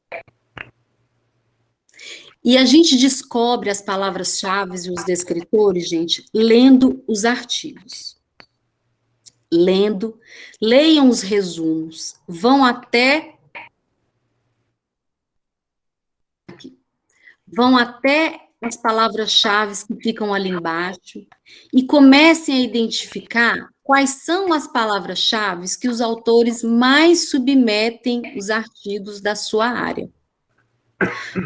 E a gente descobre as palavras-chave e os descritores, gente, lendo os artigos. Leiam os resumos, vão até as palavras-chave que ficam ali embaixo e comecem a identificar quais são as palavras-chave que os autores mais submetem os artigos da sua área.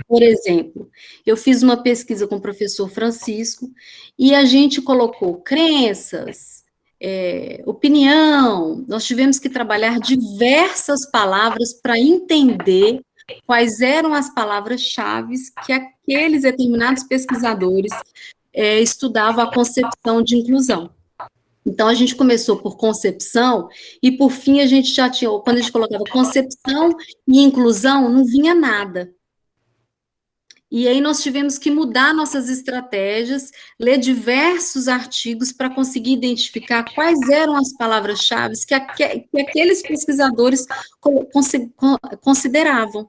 Por exemplo, eu fiz uma pesquisa com o professor Francisco e a gente colocou crenças, opinião, nós tivemos que trabalhar diversas palavras para entender quais eram as palavras-chave que aqueles determinados pesquisadores estudavam a concepção de inclusão. Então, a gente começou por concepção e, por fim, a gente já tinha, quando a gente colocava concepção e inclusão, não vinha nada. E aí nós tivemos que mudar nossas estratégias, ler diversos artigos para conseguir identificar quais eram as palavras-chave que aqueles pesquisadores consideravam.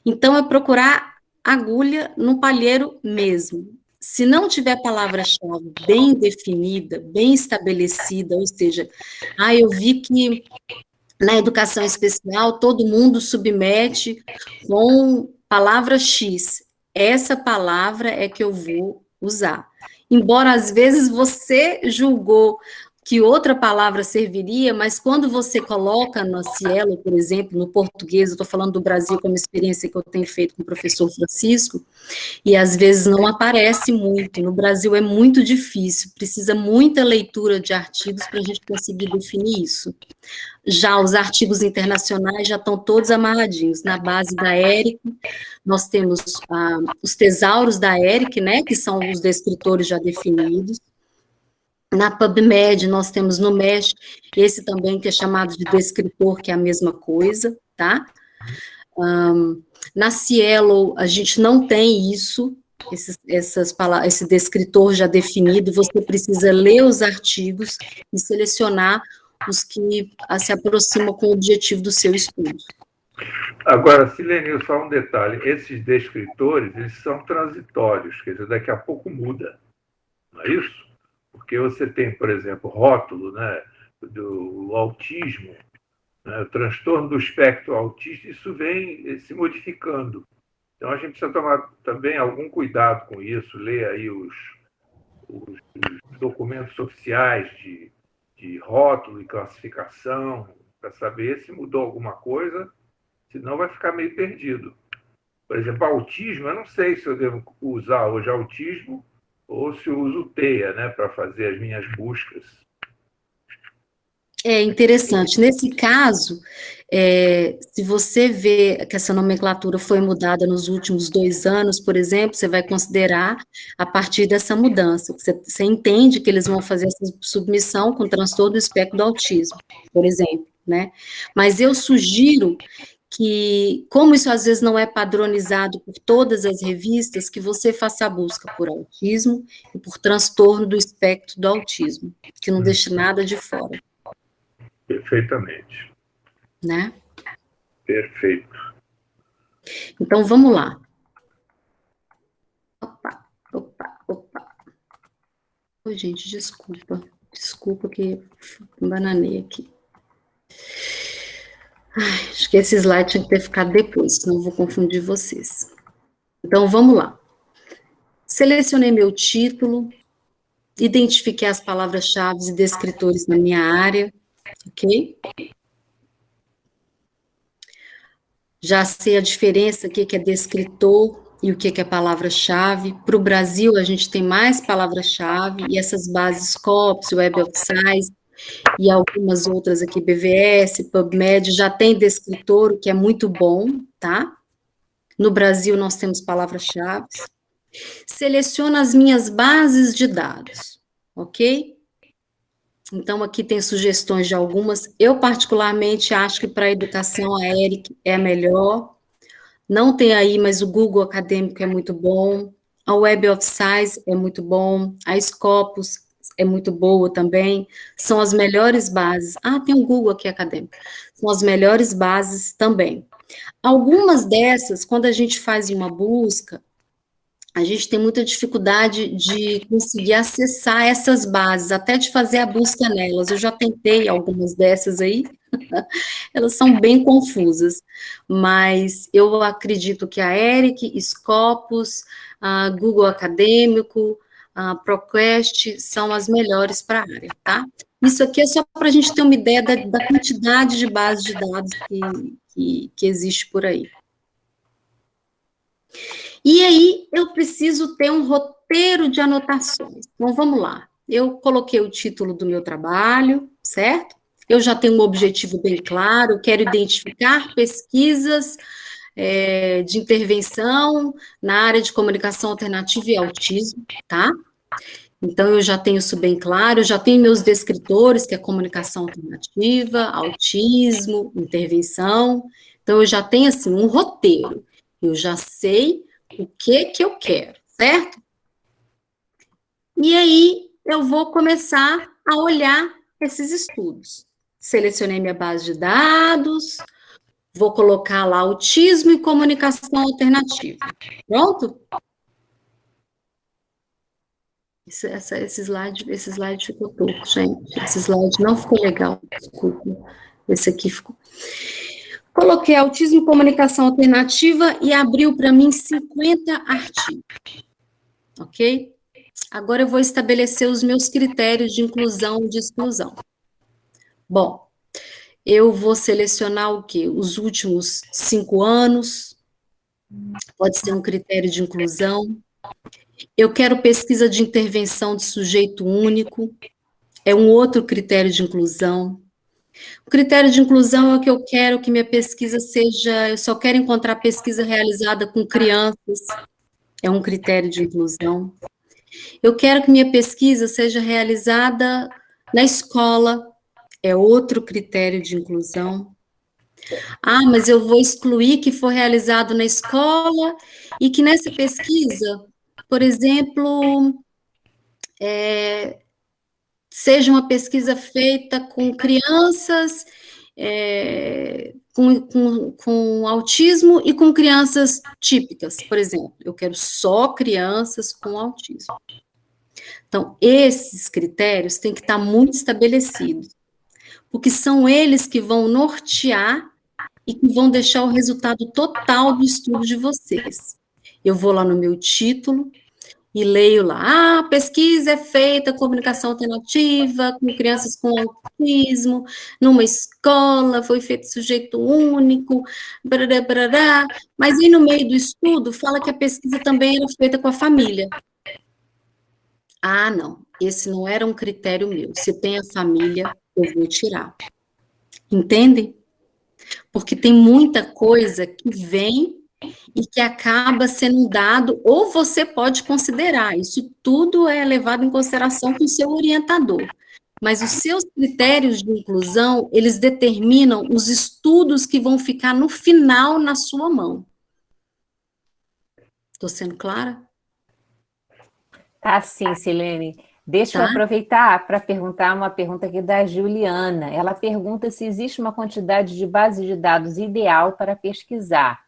Então, é procurar agulha no palheiro mesmo. Se não tiver palavra-chave bem definida, bem estabelecida, ou seja, eu vi que na educação especial todo mundo submete com palavra X, essa palavra é que eu vou usar. Embora, às vezes, você julgou que outra palavra serviria, mas quando você coloca na Cielo, por exemplo, no português, eu estou falando do Brasil como experiência que eu tenho feito com o professor Francisco, e às vezes não aparece muito. No Brasil é muito difícil, precisa muita leitura de artigos para a gente conseguir definir isso. Já os artigos internacionais já estão todos amarradinhos. Na base da ERIC, nós temos os tesauros da ERIC, né, que são os descritores já definidos. Na PubMed, nós temos no MESH, esse também que é chamado de descritor, que é a mesma coisa, tá? Na Cielo, a gente não tem isso, esse descritor já definido, você precisa ler os artigos e selecionar os que se aproximam com o objetivo do seu estudo. Agora, Silene, só um detalhe, esses descritores, eles são transitórios, quer dizer, daqui a pouco muda, não é isso? Porque você tem, por exemplo, rótulo, né, do autismo, né, o transtorno do espectro autista, isso vem se modificando. Então, a gente precisa tomar também algum cuidado com isso, ler aí os documentos oficiais de rótulo e classificação, para saber se mudou alguma coisa, senão vai ficar meio perdido. Por exemplo, autismo, eu não sei se eu devo usar hoje autismo ou se eu uso TEA, né, para fazer as minhas buscas. É interessante. Nesse caso, se você vê que essa nomenclatura foi mudada nos últimos 2 anos, por exemplo, você vai considerar a partir dessa mudança. Você entende que eles vão fazer essa submissão com transtorno do espectro do autismo, por exemplo, né? Mas eu sugiro que, como isso às vezes não é padronizado por todas as revistas, que você faça a busca por autismo e por transtorno do espectro do autismo, que não deixe nada de fora. Perfeitamente. Né? Perfeito. Então, vamos lá. Opa. Oi, gente, desculpa que bananei aqui. Acho que esse slide tinha que ter ficado depois, senão eu vou confundir vocês. Então, vamos lá. Selecionei meu título, identifiquei as palavras-chave e descritores na minha área, ok? Já sei a diferença, o que é descritor e o que é palavra-chave. Para o Brasil, a gente tem mais palavra-chave, e essas bases Scopus, Web of Science, e algumas outras aqui, BVS, PubMed, já tem descritor, o que é muito bom, tá? No Brasil, nós temos palavras-chave. Seleciono as minhas bases de dados, ok? Então, aqui tem sugestões de algumas. Eu, particularmente, acho que para a educação, a ERIC é a melhor. Não tem aí, mas o Google Acadêmico é muito bom. A Web of Science é muito bom. A Scopus é muito boa também, são as melhores bases. Tem um Google aqui acadêmico. São as melhores bases também. Algumas dessas, quando a gente faz uma busca, a gente tem muita dificuldade de conseguir acessar essas bases, até de fazer a busca nelas. Eu já tentei algumas dessas aí, Elas são bem confusas, mas eu acredito que a ERIC, Scopus, a Google Acadêmico, a ProQuest são as melhores para a área, tá? Isso aqui é só para a gente ter uma ideia da quantidade de bases de dados que existe por aí. E aí, eu preciso ter um roteiro de anotações. Então, vamos lá. Eu coloquei o título do meu trabalho, certo? Eu já tenho um objetivo bem claro, eu quero identificar pesquisas de intervenção na área de comunicação alternativa e autismo, tá? Então, eu já tenho isso bem claro, eu já tenho meus descritores, que é comunicação alternativa, autismo, intervenção. Então, eu já tenho, assim, um roteiro. Eu já sei o que eu quero, certo? E aí, eu vou começar a olhar esses estudos. Selecionei minha base de dados, vou colocar lá autismo e comunicação alternativa. Pronto? Esse slide ficou torto, gente. Esse slide não ficou legal, desculpa. Esse aqui ficou. Coloquei autismo e comunicação alternativa e abriu para mim 50 artigos. Ok? Agora eu vou estabelecer os meus critérios de inclusão e de exclusão. Bom, eu vou selecionar o quê? Os últimos 5 anos, pode ser um critério de inclusão. Eu quero pesquisa de intervenção de sujeito único, é um outro critério de inclusão. O critério de inclusão é o que eu quero que minha pesquisa seja, eu só quero encontrar pesquisa realizada com crianças, é um critério de inclusão. Eu quero que minha pesquisa seja realizada na escola, é outro critério de inclusão. Ah, mas eu vou excluir que for realizado na escola e que nessa pesquisa, por exemplo, seja uma pesquisa feita com crianças com autismo e com crianças típicas, por exemplo. Eu quero só crianças com autismo. Então, esses critérios têm que estar muito estabelecidos, porque são eles que vão nortear e que vão deixar o resultado total do estudo de vocês. Eu vou lá no meu título e leio lá, pesquisa é feita, comunicação alternativa, com crianças com autismo, numa escola, foi feito sujeito único, barará, barará, mas aí no meio do estudo fala que a pesquisa também era feita com a família. Ah, não, esse não era um critério meu, se tem a família, eu vou tirar. Entendem? Porque tem muita coisa que vem e que acaba sendo dado, ou você pode considerar, isso tudo é levado em consideração com o seu orientador, mas os seus critérios de inclusão, eles determinam os estudos que vão ficar no final na sua mão. Estou sendo clara? Tá sim, Silene. Deixa eu aproveitar para perguntar uma pergunta aqui da Juliana. Ela pergunta se existe uma quantidade de base de dados ideal para pesquisar.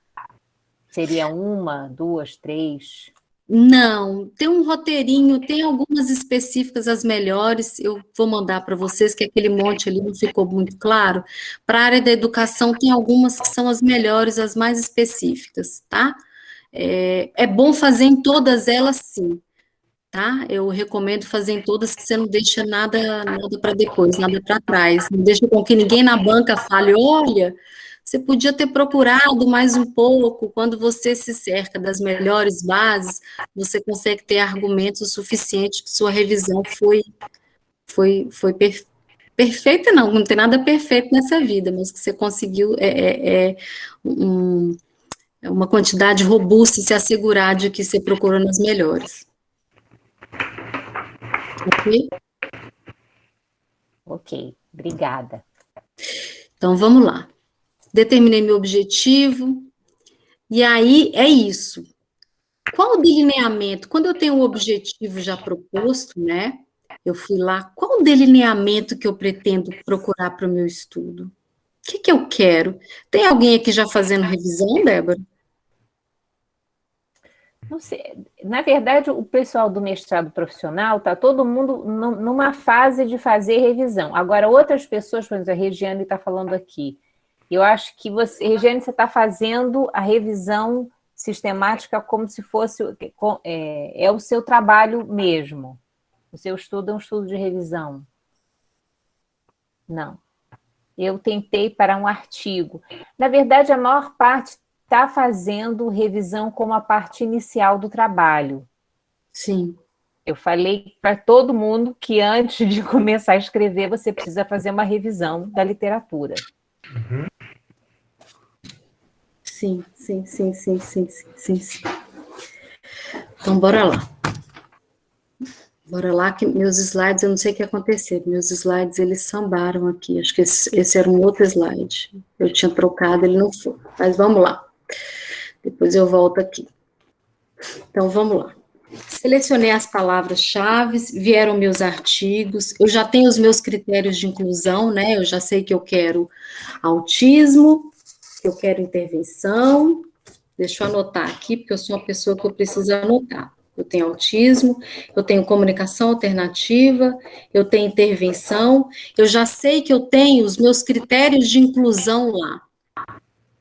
Seria 1, 2, 3? Não, tem um roteirinho, tem algumas específicas, as melhores, eu vou mandar para vocês, que aquele monte ali não ficou muito claro. Para a área da educação, tem algumas que são as melhores, as mais específicas, tá? É bom fazer em todas elas, sim, tá? Eu recomendo fazer em todas, que você não deixa nada para depois, nada para trás. Não deixa com que ninguém na banca fale, olha, você podia ter procurado mais um pouco. Quando você se cerca das melhores bases, você consegue ter argumentos suficientes que sua revisão foi perfeita, não tem nada perfeito nessa vida, mas que você conseguiu uma quantidade robusta e se assegurar de que você procurou nas melhores. Ok? Ok, obrigada. Então, vamos lá. Determinei meu objetivo, e aí é isso. Qual o delineamento? Quando eu tenho um objetivo já proposto, né? Eu fui lá, qual o delineamento que eu pretendo procurar para o meu estudo? O que eu quero? Tem alguém aqui já fazendo revisão, Débora? Não sei. Na verdade, o pessoal do mestrado profissional está todo mundo numa fase de fazer revisão. Agora, outras pessoas, por exemplo, a Regiane está falando aqui. Eu acho que você, Regiane, você está fazendo a revisão sistemática como se fosse é o seu trabalho mesmo. O seu estudo é um estudo de revisão. Não. Eu tentei para um artigo. Na verdade, a maior parte está fazendo revisão como a parte inicial do trabalho. Sim. Eu falei para todo mundo que antes de começar a escrever, você precisa fazer uma revisão da literatura. Uhum. Sim. Então, bora lá. Bora lá, que meus slides, eu não sei o que aconteceu. Meus slides, eles sambaram aqui. Acho que esse era um outro slide. Eu tinha trocado, ele não foi. Mas vamos lá. Depois eu volto aqui. Então, vamos lá. Selecionei as palavras-chave, vieram meus artigos, eu já tenho os meus critérios de inclusão, né? Eu já sei que eu quero autismo, que eu quero intervenção. Deixa eu anotar aqui, porque eu sou uma pessoa que eu preciso anotar. Eu tenho autismo, eu tenho comunicação alternativa, eu tenho intervenção, eu já sei que eu tenho os meus critérios de inclusão lá.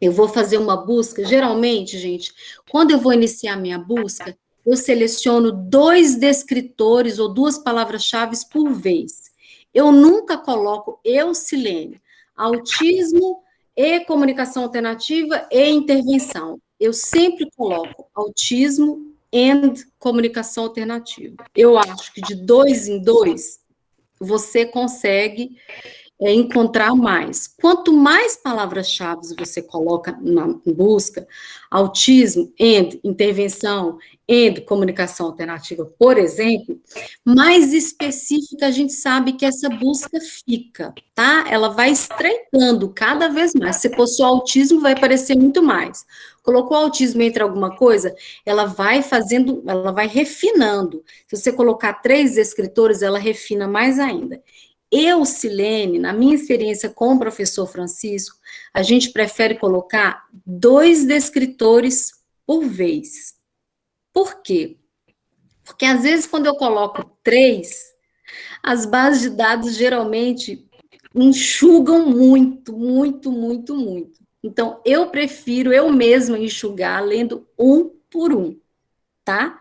Eu vou fazer uma busca, geralmente, gente, quando eu vou iniciar minha busca, eu seleciono 2 descritores ou 2 palavras-chave por vez. Eu nunca coloco Silene, autismo e comunicação alternativa e intervenção. Eu sempre coloco autismo e comunicação alternativa. Eu acho que de 2 em 2, você consegue encontrar mais. Quanto mais palavras-chave você coloca na busca, autismo, intervenção, comunicação alternativa, por exemplo, mais específica a gente sabe que essa busca fica, tá? Ela vai estreitando cada vez mais. Se for só autismo, vai aparecer muito mais. Colocou autismo entre alguma coisa, ela vai fazendo, ela vai refinando. Se você colocar 3 descritores, ela refina mais ainda. Silene, na minha experiência com o professor Francisco, a gente prefere colocar 2 descritores por vez. Por quê? Porque às vezes quando eu coloco 3, as bases de dados geralmente enxugam muito. Então, eu prefiro eu mesma enxugar lendo 1 por 1, tá?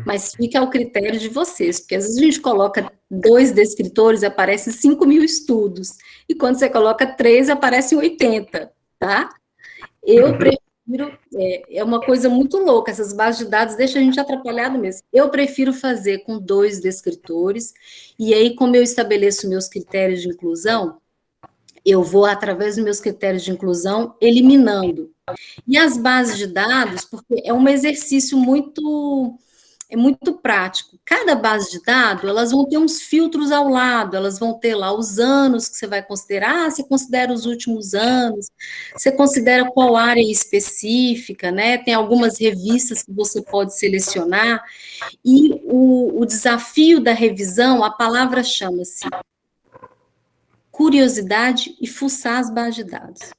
Mas fica ao critério de vocês, porque às vezes a gente coloca 2 descritores, aparecem 5.000 estudos, e quando você coloca 3, aparecem 80, tá? Eu prefiro, é uma coisa muito louca, essas bases de dados deixam a gente atrapalhado mesmo. Eu prefiro fazer com 2 descritores, e aí, como eu estabeleço meus critérios de inclusão, eu vou, através dos meus critérios de inclusão, eliminando. E as bases de dados, porque é um exercício muito prático. Cada base de dados, elas vão ter uns filtros ao lado, elas vão ter lá os anos que você vai considerar, você considera os últimos anos, você considera qual área específica, né? Tem algumas revistas que você pode selecionar, e o desafio da revisão, a palavra chama-se curiosidade e fuçar as bases de dados.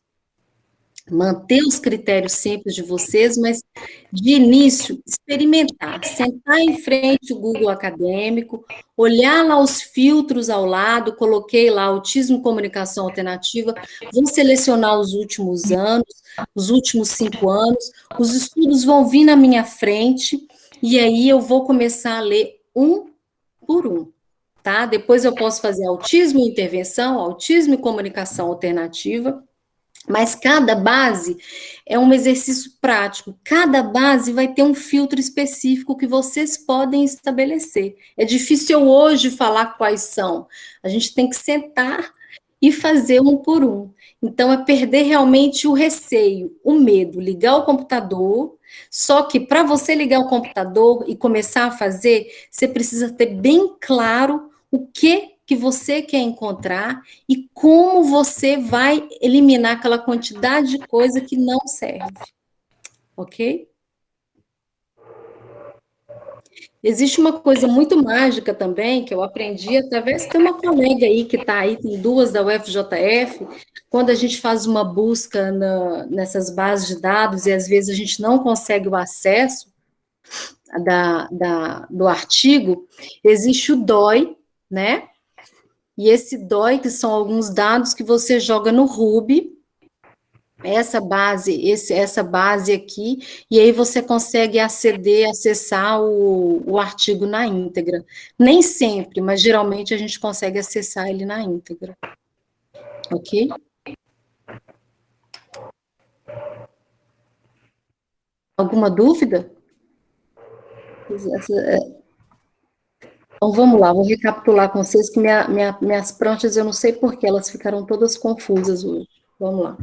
Manter os critérios simples de vocês, mas de início, experimentar, sentar em frente o Google Acadêmico, olhar lá os filtros ao lado, coloquei lá autismo, comunicação alternativa, vou selecionar os últimos anos, os últimos 5 anos, os estudos vão vir na minha frente, e aí eu vou começar a ler 1 por 1, tá? Depois eu posso fazer autismo e intervenção, autismo e comunicação alternativa, mas cada base é um exercício prático. Cada base vai ter um filtro específico que vocês podem estabelecer. É difícil eu hoje falar quais são. A gente tem que sentar e fazer 1 por 1. Então, é perder realmente o receio, o medo, ligar o computador. Só que para você ligar o computador e começar a fazer, você precisa ter bem claro o que você quer encontrar e como você vai eliminar aquela quantidade de coisa que não serve, ok? Existe uma coisa muito mágica também, que eu aprendi através, tem uma colega aí que está aí, tem 2 da UFJF, quando a gente faz uma busca nessas bases de dados e às vezes a gente não consegue o acesso, do artigo, existe o DOI, né? E esse DOI, que são alguns dados que você joga no Ruby, essa base aqui, e aí você consegue acessar o artigo na íntegra. Nem sempre, mas geralmente a gente consegue acessar ele na íntegra. Ok? Alguma dúvida? Então, vamos lá, vou recapitular com vocês que minhas pranchas, eu não sei por que elas ficaram todas confusas hoje. Vamos lá.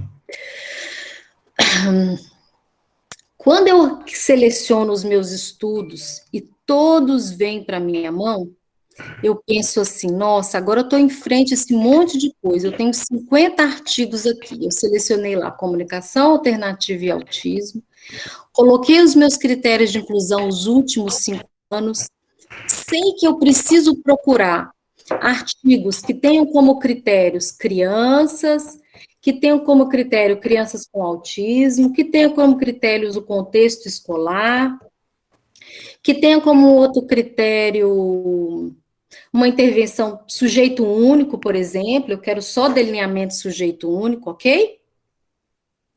Quando eu seleciono os meus estudos e todos vêm para a minha mão, eu penso assim, nossa, agora eu estou em frente a esse monte de coisa, eu tenho 50 artigos aqui, eu selecionei lá comunicação alternativa e autismo, coloquei os meus critérios de inclusão os últimos 5 anos, sei que eu preciso procurar artigos que tenham como critérios crianças, que tenham como critério crianças com autismo, que tenham como critérios o contexto escolar, que tenham como outro critério uma intervenção sujeito único, por exemplo, eu quero só delineamento sujeito único, ok?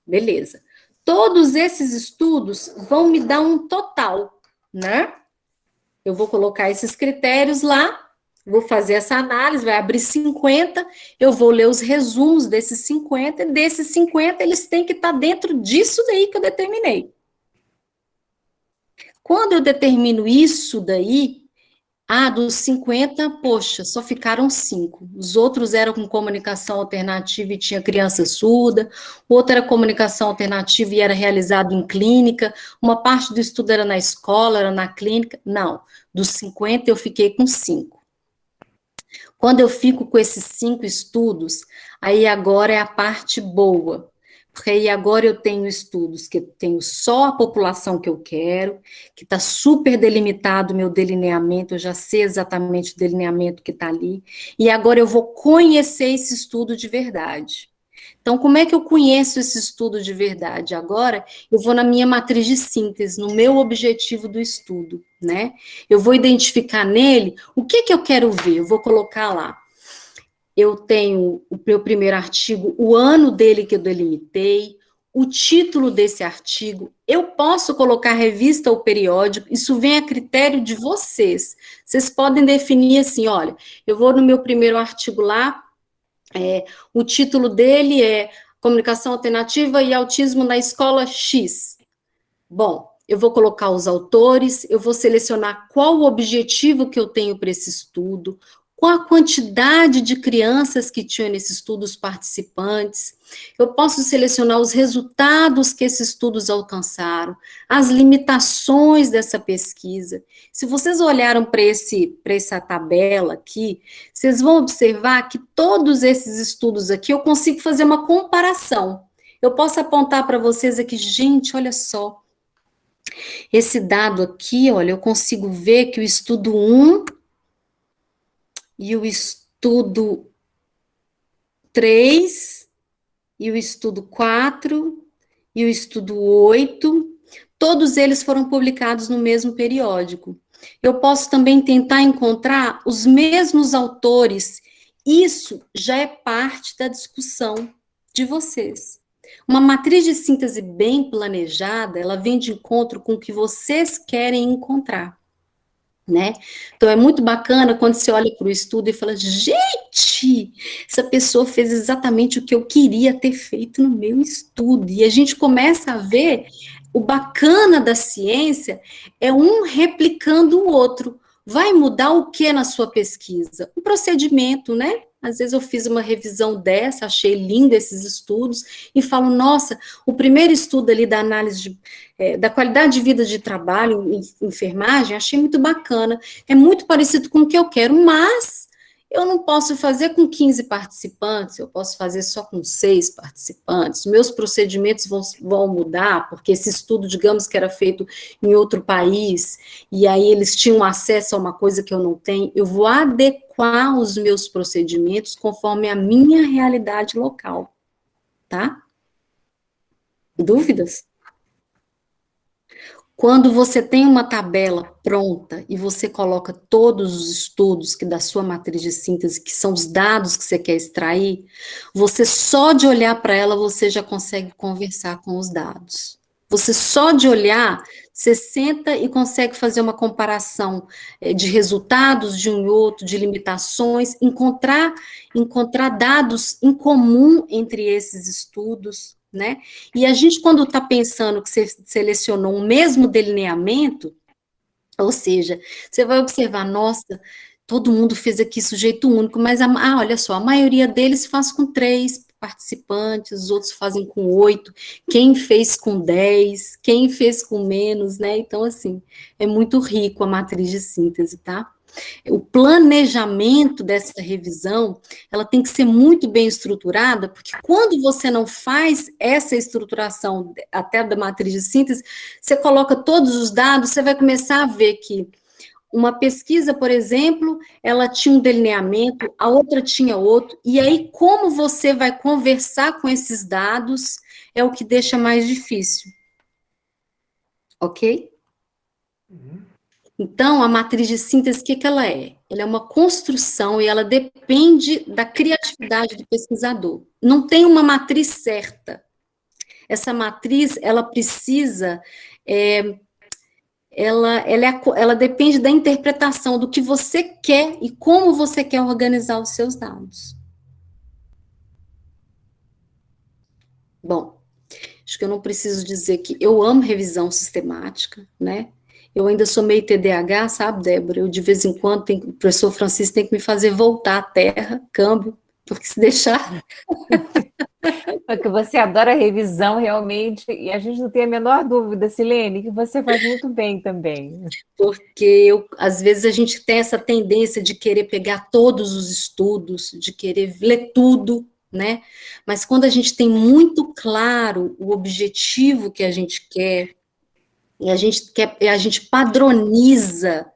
Beleza. Todos esses estudos vão me dar um total, né? Eu vou colocar esses critérios lá, vou fazer essa análise, vai abrir 50, eu vou ler os resumos desses 50, e desses 50 eles têm que estar dentro disso daí que eu determinei. Quando eu determino isso daí, dos 50, poxa, só ficaram 5. Os outros eram com comunicação alternativa e tinha criança surda, o outro era comunicação alternativa e era realizado em clínica, uma parte do estudo era na escola, era na clínica. Não, dos 50 eu fiquei com 5. Quando eu fico com esses 5 estudos, aí agora é a parte boa, porque aí agora eu tenho estudos que eu tenho só a população que eu quero, que está super delimitado o meu delineamento, eu já sei exatamente o delineamento que está ali, e agora eu vou conhecer esse estudo de verdade. Então, como é que eu conheço esse estudo de verdade? Agora, eu vou na minha matriz de síntese, no meu objetivo do estudo, né? Eu vou identificar nele o que eu quero ver, eu vou colocar lá. Eu tenho o meu primeiro artigo, o ano dele que eu delimitei, o título desse artigo, eu posso colocar revista ou periódico, isso vem a critério de vocês. Vocês podem definir assim, olha, eu vou no meu primeiro artigo lá, o título dele é Comunicação Alternativa e Autismo na Escola X. Bom, eu vou colocar os autores, eu vou selecionar qual o objetivo que eu tenho para esse estudo, qual a quantidade de crianças que tinham nesse estudo, os participantes. Eu posso selecionar os resultados que esses estudos alcançaram, as limitações dessa pesquisa. Se vocês olharam para essa tabela aqui, vocês vão observar que todos esses estudos aqui eu consigo fazer uma comparação. Eu posso apontar para vocês aqui, gente, olha só, esse dado aqui, olha, eu consigo ver que o estudo 1 e o estudo 3 e o estudo 4 e o estudo 8, todos eles foram publicados no mesmo periódico. Eu posso também tentar encontrar os mesmos autores. Isso já é parte da discussão de vocês. Uma matriz de síntese bem planejada, ela vem de encontro com o que vocês querem encontrar, né? Então, é muito bacana quando você olha para o estudo e fala, gente, essa pessoa fez exatamente o que eu queria ter feito no meu estudo. E a gente começa a ver o bacana da ciência é um replicando o outro. Vai mudar o que na sua pesquisa? O procedimento, né? Às vezes eu fiz uma revisão dessa, achei lindo esses estudos, e falo, nossa, o primeiro estudo ali da análise da qualidade de vida de trabalho em enfermagem, achei muito bacana, é muito parecido com o que eu quero, mas eu não posso fazer com 15 participantes, eu posso fazer só com 6 participantes, meus procedimentos vão mudar, porque esse estudo, digamos que era feito em outro país, e aí eles tinham acesso a uma coisa que eu não tenho, eu vou adequar os meus procedimentos conforme a minha realidade local, tá? Dúvidas? Quando você tem uma tabela pronta e você coloca todos os estudos que da sua matriz de síntese, que são os dados que você quer extrair, você só de olhar para ela, você já consegue conversar com os dados. Você só de olhar, você senta e consegue fazer uma comparação de resultados de um e outro, de limitações, encontrar dados em comum entre esses estudos, né? E a gente, quando está pensando que você selecionou um mesmo delineamento, ou seja, você vai observar, nossa, todo mundo fez aqui sujeito único, mas olha só, a maioria deles faz com 3 participantes, os outros fazem com 8, quem fez com 10, quem fez com menos, né? Então, assim, é muito rico a matriz de síntese, tá? O planejamento dessa revisão, ela tem que ser muito bem estruturada, porque quando você não faz essa estruturação até da matriz de síntese, você coloca todos os dados, você vai começar a ver que uma pesquisa, por exemplo, ela tinha um delineamento, a outra tinha outro, e aí como você vai conversar com esses dados é o que deixa mais difícil. Ok? Então, a matriz de síntese, o que ela é? Ela é uma construção e ela depende da criatividade do pesquisador. Não tem uma matriz certa. Essa matriz, ela precisa, ela depende da interpretação do que você quer e como você quer organizar os seus dados. Bom, acho que eu não preciso dizer que eu amo revisão sistemática, né? Eu ainda sou meio TDAH, sabe, Débora? Eu, de vez em quando, o professor Francisco tem que me fazer voltar à terra, câmbio, porque se deixar... Porque você adora revisão, realmente, e a gente não tem a menor dúvida, Silene, que você faz muito bem também. Porque, às vezes, a gente tem essa tendência de querer pegar todos os estudos, de querer ler tudo, né? Mas quando a gente tem muito claro o objetivo que a gente quer, e a gente padroniza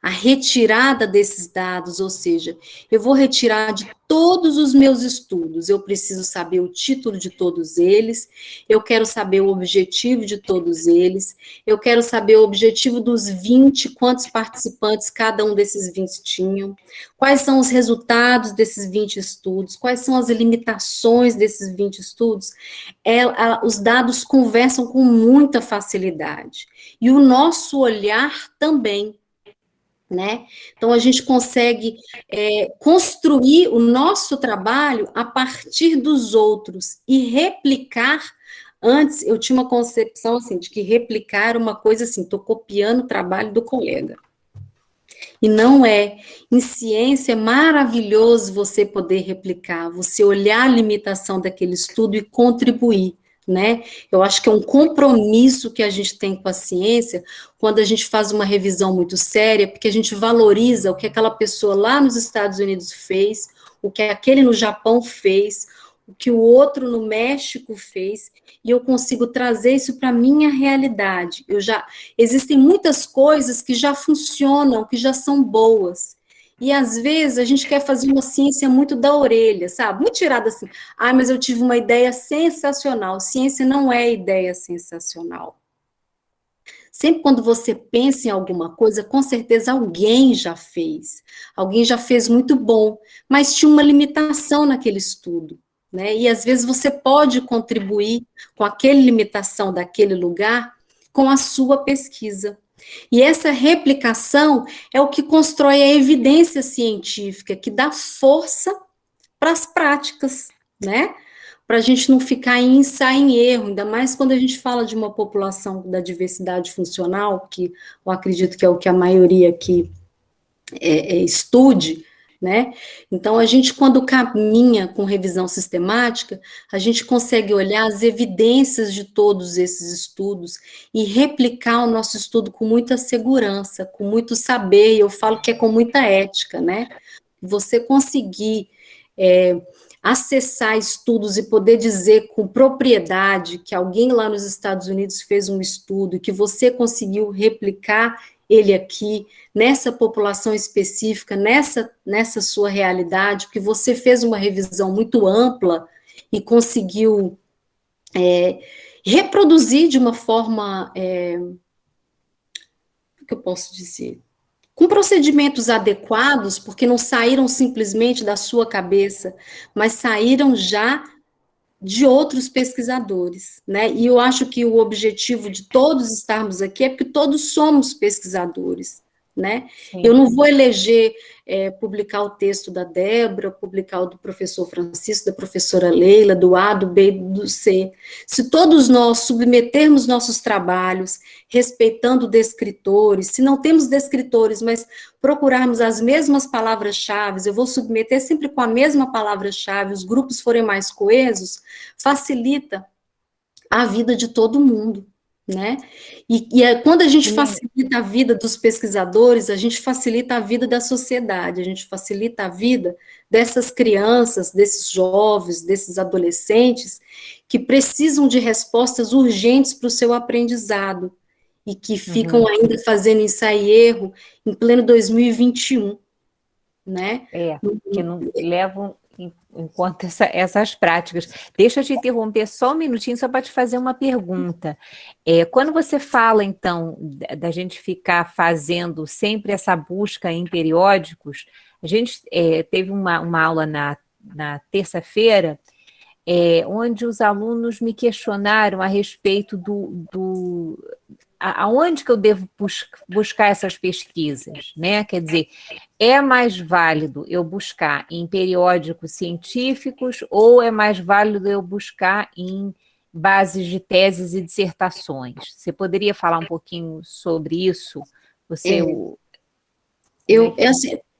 a retirada desses dados, ou seja, eu vou retirar de todos os meus estudos, eu preciso saber o título de todos eles, eu quero saber o objetivo de todos eles, eu quero saber o objetivo dos 20, quantos participantes cada um desses 20 tinham, quais são os resultados desses 20 estudos, quais são as limitações desses 20 estudos. Os dados conversam com muita facilidade, e o nosso olhar também, né? Então, a gente consegue construir o nosso trabalho a partir dos outros e replicar. Antes, eu tinha uma concepção, assim, de que replicar era uma coisa assim, estou copiando o trabalho do colega. E não é. Em ciência, é maravilhoso você poder replicar, você olhar a limitação daquele estudo e contribuir, né? Eu acho que é um compromisso que a gente tem com a ciência quando a gente faz uma revisão muito séria, porque a gente valoriza o que aquela pessoa lá nos Estados Unidos fez, o que aquele no Japão fez, o que o outro no México fez, e eu consigo trazer isso para a minha realidade. Existem muitas coisas que já funcionam, que já são boas, e às vezes a gente quer fazer uma ciência muito da orelha, sabe? Muito tirada assim, mas eu tive uma ideia sensacional. Ciência não é ideia sensacional. Sempre quando você pensa em alguma coisa, com certeza alguém já fez muito bom, mas tinha uma limitação naquele estudo, né? E às vezes você pode contribuir com aquela limitação daquele lugar com a sua pesquisa. E essa replicação é o que constrói a evidência científica, que dá força para as práticas, né? Para a gente não ficar em ensaio em erro, ainda mais quando a gente fala de uma população da diversidade funcional, que eu acredito que é o que a maioria aqui estude, né? Então, a gente, quando caminha com revisão sistemática, a gente consegue olhar as evidências de todos esses estudos e replicar o nosso estudo com muita segurança, com muito saber, e eu falo que é com muita ética, né? Você conseguir acessar estudos e poder dizer com propriedade que alguém lá nos Estados Unidos fez um estudo e que você conseguiu replicar ele aqui, nessa população específica, nessa sua realidade, porque você fez uma revisão muito ampla e conseguiu reproduzir de uma forma que eu posso dizer? Com procedimentos adequados, porque não saíram simplesmente da sua cabeça, mas saíram já de outros pesquisadores, né? E eu acho que o objetivo de todos estarmos aqui é porque todos somos pesquisadores, né? Sim. Eu não vou eleger publicar o texto da Débora, publicar o do professor Francisco, da professora Leila, do A, do B, do C. Se todos nós submetermos nossos trabalhos, respeitando descritores, se não temos descritores, mas procurarmos as mesmas palavras-chave, eu vou submeter sempre com a mesma palavra-chave, os grupos forem mais coesos, facilita a vida de todo mundo, né? Quando a gente facilita a vida dos pesquisadores, a gente facilita a vida da sociedade, a gente facilita a vida dessas crianças, desses jovens, desses adolescentes, que precisam de respostas urgentes para o seu aprendizado, e que ficam ainda fazendo ensaio e erro em pleno 2021, né? Que não levam em conta essas práticas. Deixa eu te interromper só um minutinho, só para te fazer uma pergunta. Quando você fala, então, da gente ficar fazendo sempre essa busca em periódicos, a gente teve uma aula na terça-feira, onde os alunos me questionaram a respeito aonde que eu devo buscar essas pesquisas, né? Quer dizer, é mais válido eu buscar em periódicos científicos ou é mais válido eu buscar em bases de teses e dissertações? Você poderia falar um pouquinho sobre isso? Assim,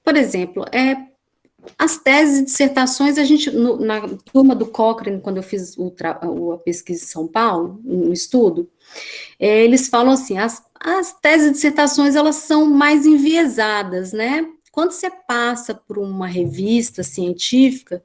por exemplo, as teses e dissertações, a gente, na turma do Cochrane, quando eu fiz a pesquisa em São Paulo, um estudo, eles falam assim, as teses e dissertações, elas são mais enviesadas, né? Quando você passa por uma revista científica,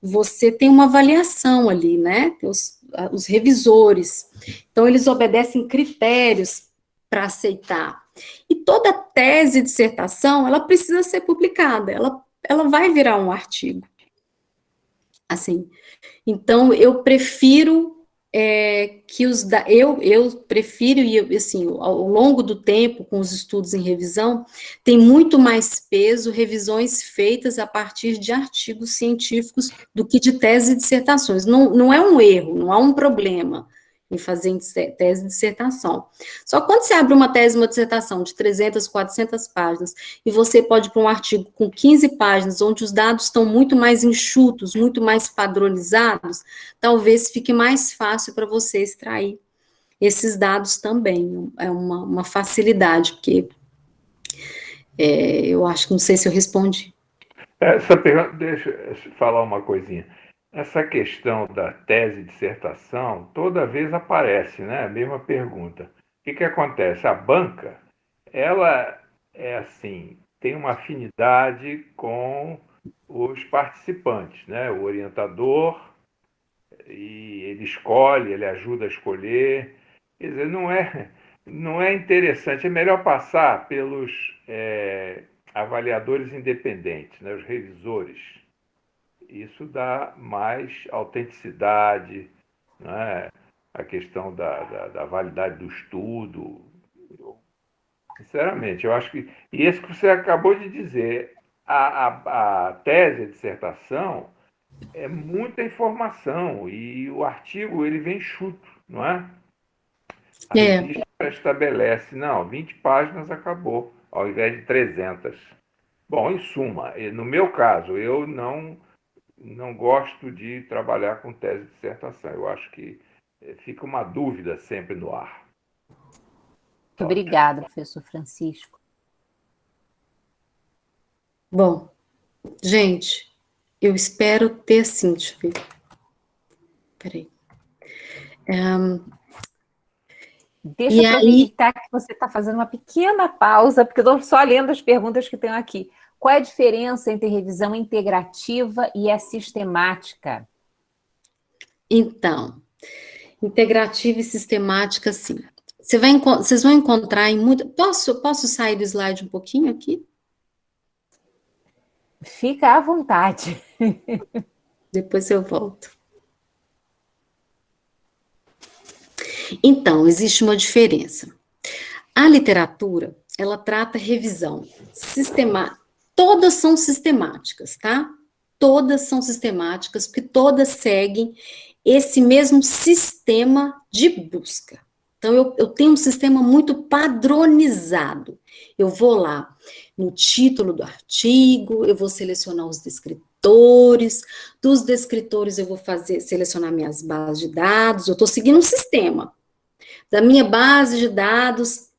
você tem uma avaliação ali, né? Tem os revisores. Então, eles obedecem critérios para aceitar. E toda tese e dissertação, ela precisa ser publicada, ela vai virar um artigo. Assim, então, eu prefiro eu prefiro, e assim, ao longo do tempo, com os estudos em revisão, tem muito mais peso revisões feitas a partir de artigos científicos do que de teses e dissertações. Não é um erro, não há um problema em fazer tese e dissertação. Só que quando você abre uma tese e uma dissertação de 300, 400 páginas, e você pode ir para um artigo com 15 páginas, onde os dados estão muito mais enxutos, muito mais padronizados, talvez fique mais fácil para você extrair esses dados também. É uma facilidade, porque eu acho que não sei se eu respondi. Essa pergunta, deixa eu falar uma coisinha. Essa questão da tese e dissertação, toda vez aparece, né? A mesma pergunta. O que acontece? A banca, ela tem uma afinidade com os participantes, né? O orientador, e ele escolhe, ele ajuda a escolher. Quer dizer, não é interessante, é melhor passar pelos avaliadores independentes, né? Os revisores. Isso dá mais autenticidade, né? A questão da validade do estudo. Sinceramente, eu acho que... E isso que você acabou de dizer, a tese, a dissertação, é muita informação, e o artigo ele vem enxuto, não é? A revista estabelece, 20 páginas acabou, ao invés de 300. Bom, em suma, no meu caso, eu não gosto de trabalhar com tese de dissertação. Eu acho que fica uma dúvida sempre no ar. Muito obrigada, professor Francisco. Bom, gente, eu espero ter, sim, deixa eu ver. Peraí. Deixa eu aproveitar que você está fazendo uma pequena pausa, porque eu estou só lendo as perguntas que tenho aqui. Qual é a diferença entre revisão integrativa e a sistemática? Então, integrativa e sistemática, sim. Vocês vão encontrar em muito... Posso sair do slide um pouquinho aqui? Fica à vontade. Depois eu volto. Então, existe uma diferença. A literatura, ela trata revisão. Todas são sistemáticas, tá? Todas são sistemáticas, porque todas seguem esse mesmo sistema de busca. Então, eu tenho um sistema muito padronizado. Eu vou lá no título do artigo, eu vou selecionar os descritores, dos descritores eu vou selecionar minhas bases de dados, eu estou seguindo um sistema. Da minha base de dados,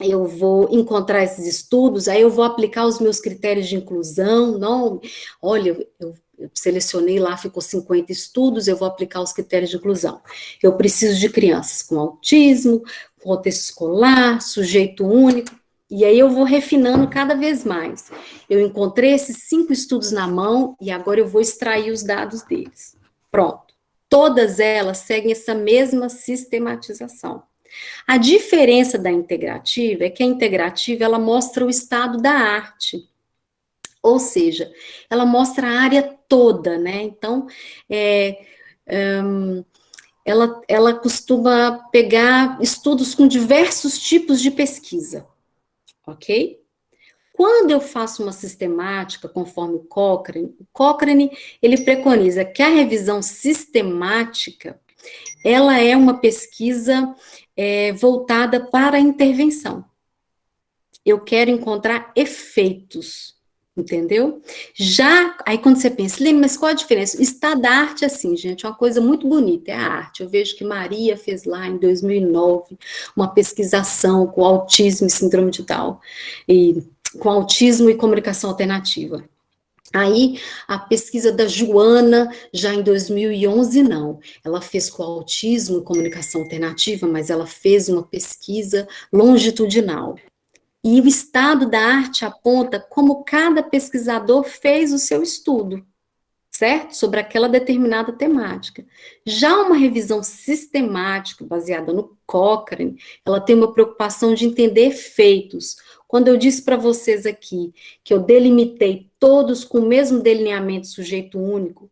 eu vou encontrar esses estudos, aí eu vou aplicar os meus critérios de inclusão, não, olha, eu selecionei lá, ficou 50 estudos, eu vou aplicar os critérios de inclusão. Eu preciso de crianças com autismo, contexto escolar, sujeito único, e aí eu vou refinando cada vez mais. Eu encontrei esses 5 estudos na mão, e agora eu vou extrair os dados deles. Pronto. Todas elas seguem essa mesma sistematização. A diferença da integrativa é que a integrativa, ela mostra o estado da arte, ou seja, ela mostra a área toda, né? Então, ela costuma pegar estudos com diversos tipos de pesquisa, ok? Quando eu faço uma sistemática, conforme o Cochrane, ele preconiza que a revisão sistemática, ela é uma pesquisa voltada para a intervenção. Eu quero encontrar efeitos, entendeu? Aí quando você pensa, Lene, mas qual a diferença? Estado da arte, assim, gente, uma coisa muito bonita, é a arte. Eu vejo que Maria fez lá em 2009 uma pesquisação com autismo e síndrome de Down, com autismo e comunicação alternativa. Aí, a pesquisa da Joana, já em 2011, não. Ela fez com autismo e comunicação alternativa, mas ela fez uma pesquisa longitudinal. E o estado da arte aponta como cada pesquisador fez o seu estudo, certo? Sobre aquela determinada temática. Já uma revisão sistemática, baseada no Cochrane, ela tem uma preocupação de entender efeitos. Quando eu disse para vocês aqui que eu delimitei todos com o mesmo delineamento sujeito único,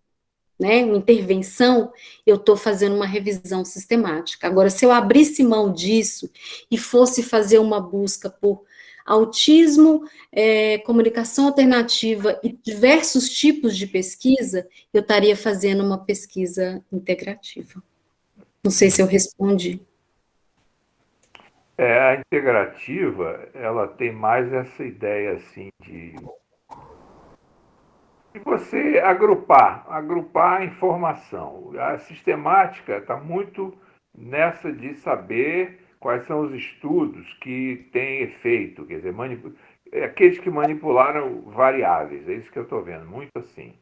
né, uma intervenção, eu estou fazendo uma revisão sistemática. Agora, se eu abrisse mão disso e fosse fazer uma busca por autismo, comunicação alternativa e diversos tipos de pesquisa, eu estaria fazendo uma pesquisa integrativa. Não sei se eu respondi. A integrativa, ela tem mais essa ideia assim de você agrupar a informação. A sistemática está muito nessa de saber quais são os estudos que têm efeito, quer dizer, aqueles que manipularam variáveis, é isso que eu estou vendo, muito assim.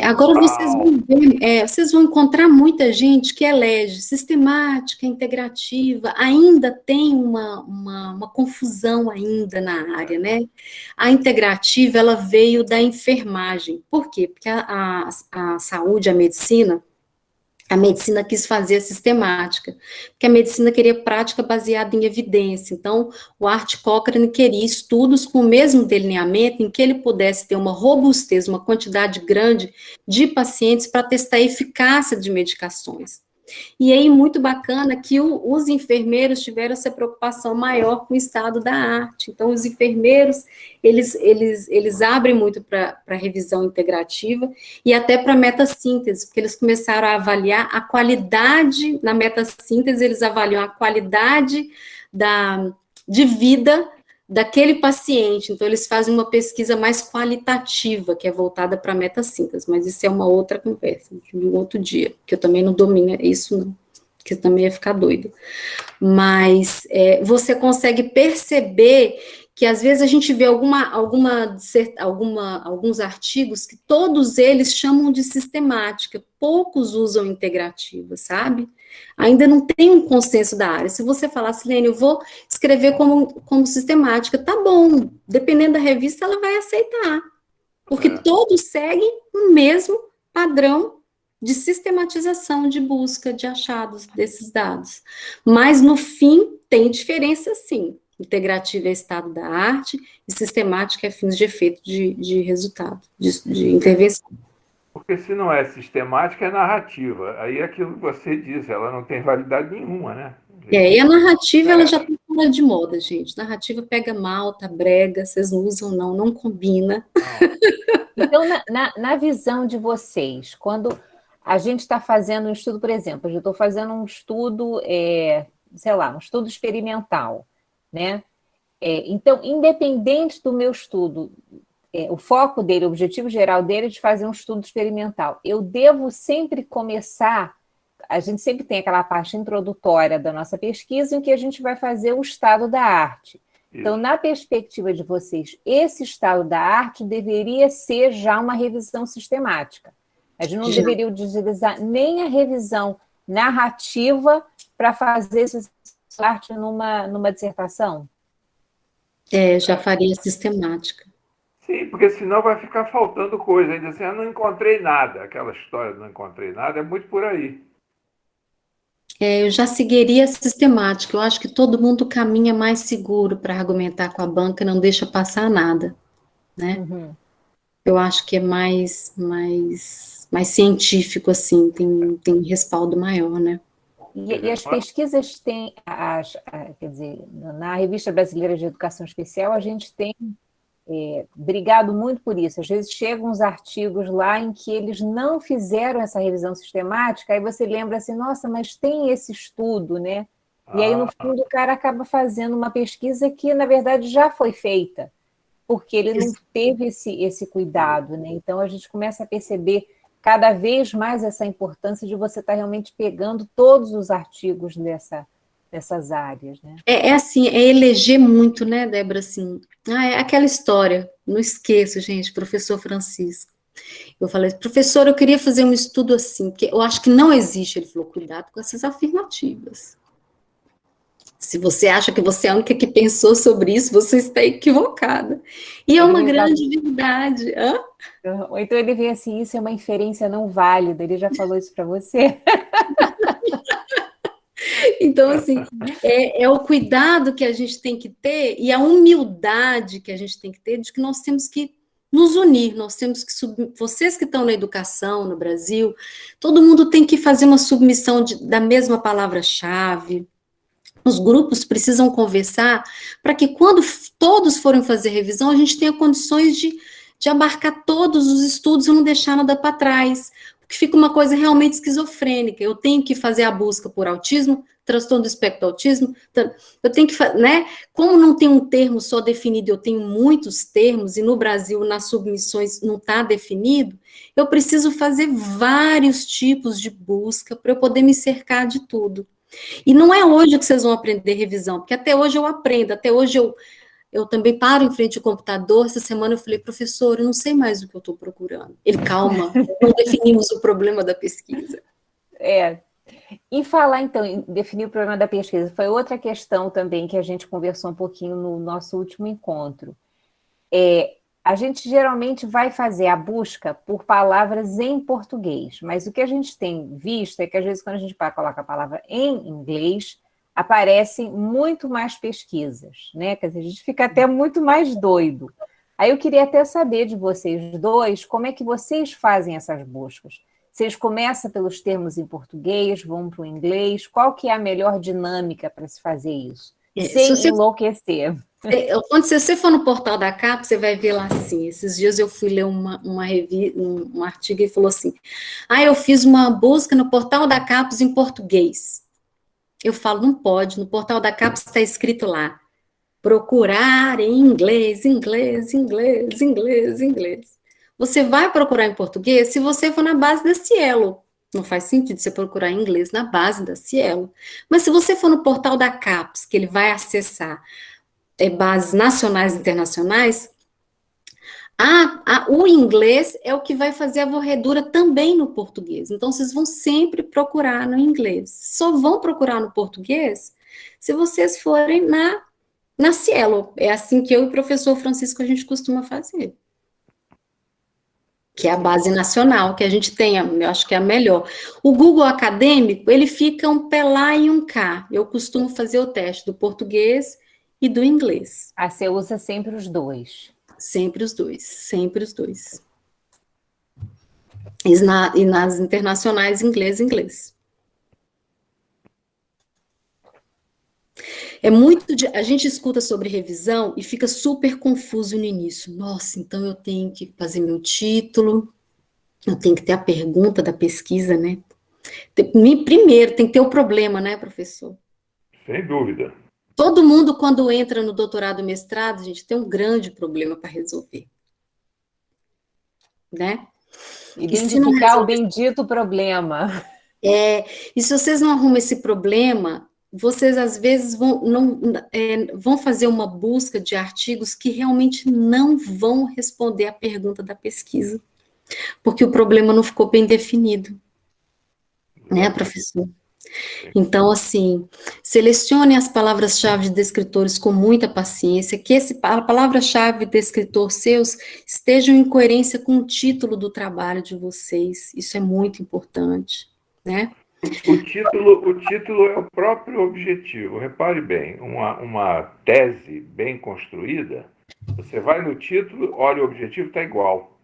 Agora vocês vão ver, vocês vão encontrar muita gente que elege sistemática, integrativa, ainda tem uma confusão ainda na área, né? A integrativa, ela veio da enfermagem. Por quê? Porque a saúde, a medicina quis fazer a sistemática, porque a medicina queria prática baseada em evidência. Então, o Art Cochrane queria estudos com o mesmo delineamento, em que ele pudesse ter uma robustez, uma quantidade grande de pacientes para testar a eficácia de medicações. E aí, muito bacana que os enfermeiros tiveram essa preocupação maior com o estado da arte. Então, os enfermeiros, eles abrem muito para a revisão integrativa e até para a metassíntese, porque eles começaram a avaliar a qualidade, na metassíntese, eles avaliam a qualidade de vida daquele paciente. Então, eles fazem uma pesquisa mais qualitativa, que é voltada para a metassíntese, mas isso é uma outra conversa, de um outro dia, que eu também não domino isso, não, que eu também ia ficar doida. Mas você consegue perceber que, às vezes, a gente vê alguns artigos que todos eles chamam de sistemática, poucos usam integrativa, sabe? Ainda não tem um consenso da área. Se você falar, Silene, eu vou escrever como sistemática, tá bom, dependendo da revista, ela vai aceitar, porque todos seguem o mesmo padrão de sistematização, de busca, de achados desses dados. Mas, no fim, tem diferença, sim. Integrativa é estado da arte e sistemática é fins de efeito de resultado, de intervenção. Porque se não é sistemática, é narrativa. Aí é aquilo que você disse, ela não tem validade nenhuma, né? E a narrativa, ela já tem fora de moda, gente. Narrativa pega mal, tá brega, vocês não usam, não combina. Então, na visão de vocês, quando a gente está fazendo um estudo, por exemplo, eu estou fazendo um estudo, sei lá, um estudo experimental, né? Então, independente do meu estudo, o foco dele, o objetivo geral dele é de fazer um estudo experimental. Eu devo sempre começar, a gente sempre tem aquela parte introdutória da nossa pesquisa em que a gente vai fazer o estado da arte. Então, na perspectiva de vocês, esse estado da arte deveria ser já uma revisão sistemática. A gente não deveria utilizar nem a revisão narrativa para fazer essa arte numa dissertação? Já faria sistemática. Sim, porque senão vai ficar faltando coisa. Ainda assim, não encontrei nada. Aquela história de não encontrei nada é muito por aí. Eu já seguiria a sistemática. Eu acho que todo mundo caminha mais seguro para argumentar com a banca, não deixa passar nada, né? Uhum. Eu acho que é mais científico, assim, tem respaldo maior, né? E as pesquisas têm, quer dizer, na Revista Brasileira de Educação Especial, a gente tem brigado muito por isso. Às vezes chegam uns artigos lá em que eles não fizeram essa revisão sistemática, aí você lembra assim, nossa, mas tem esse estudo, né? E aí, no fundo, o cara acaba fazendo uma pesquisa que, na verdade, já foi feita, porque ele não teve esse cuidado, né? Então, a gente começa a perceber cada vez mais essa importância de você estar realmente pegando todos os artigos dessas áreas, né? Assim, eleger muito, né, Débora, assim, é aquela história, não esqueço, gente, professor Francisco, eu falei, professor, eu queria fazer um estudo assim, porque eu acho que não existe, ele falou, cuidado com essas afirmativas, se você acha que você é a única que pensou sobre isso, você está equivocada, e é uma grande verdade, Ou então ele vê assim, isso é uma inferência não válida, ele já falou isso para você? Então, assim, é o cuidado que a gente tem que ter e a humildade que a gente tem que ter de que nós temos que nos unir, nós temos que, vocês que estão na educação no Brasil, todo mundo tem que fazer uma submissão da mesma palavra-chave, os grupos precisam conversar para que quando todos forem fazer revisão, a gente tenha condições de abarcar todos os estudos e não deixar nada para trás, porque fica uma coisa realmente esquizofrênica. Eu tenho que fazer a busca por autismo, transtorno do espectro do autismo, eu tenho que, né? Como não tem um termo só definido, eu tenho muitos termos, e no Brasil, nas submissões, não está definido, eu preciso fazer vários tipos de busca para eu poder me cercar de tudo. E não é hoje que vocês vão aprender revisão, porque até hoje eu aprendo, até hoje eu também paro em frente ao computador. Essa semana eu falei, professor, eu não sei mais o que eu estou procurando. Ele, calma, não definimos o problema da pesquisa. E falar, então, em definir o problema da pesquisa, foi outra questão também que a gente conversou um pouquinho no nosso último encontro. A gente geralmente vai fazer a busca por palavras em português, mas o que a gente tem visto é que, às vezes, quando a gente coloca a palavra em inglês, aparecem muito mais pesquisas, né? Quer dizer, a gente fica até muito mais doido. Aí eu queria até saber de vocês dois, como é que vocês fazem essas buscas? Vocês começam pelos termos em português, vão para o inglês, qual que é a melhor dinâmica para se fazer isso? Sem enlouquecer. Quando você for no portal da CAP, você vai ver lá assim, esses dias eu fui ler um artigo e falou assim, eu fiz uma busca no portal da CAPES em português. Eu falo, não pode, no portal da CAPES está escrito lá, procurar em inglês, inglês, inglês, inglês, inglês. Você vai procurar em português se você for na base da Cielo. Não faz sentido você procurar em inglês na base da Cielo. Mas se você for no portal da CAPES, que ele vai acessar bases nacionais e internacionais, o inglês é o que vai fazer a varredura também no português. Então, vocês vão sempre procurar no inglês. Só vão procurar no português se vocês forem na Cielo. É assim que eu e o professor Francisco a gente costuma fazer. Que é a base nacional, que a gente tem, eu acho que é a melhor. O Google Acadêmico, ele fica um pé lá e um cá. Eu costumo fazer o teste do português e do inglês. Você usa sempre os dois? Sempre os dois, sempre os dois. E nas internacionais, inglês. A gente escuta sobre revisão e fica super confuso no início. Nossa, então eu tenho que fazer meu título, eu tenho que ter a pergunta da pesquisa, né? Primeiro, tem que ter o problema, né, professor? Sem dúvida. Todo mundo, quando entra no doutorado e mestrado, gente, tem um grande problema para resolver, né? E se não Identificar o bendito problema. E se vocês não arrumam esse problema, vocês às vezes vão fazer uma busca de artigos que realmente não vão responder à pergunta da pesquisa, porque o problema não ficou bem definido, né, professor? Então, assim, selecione as palavras-chave de descritores com muita paciência, que a palavra-chave de descritor seus estejam em coerência com o título do trabalho de vocês. Isso é muito importante, né? O título é o próprio objetivo. Repare bem, uma tese bem construída, você vai no título, olha, o objetivo está igual.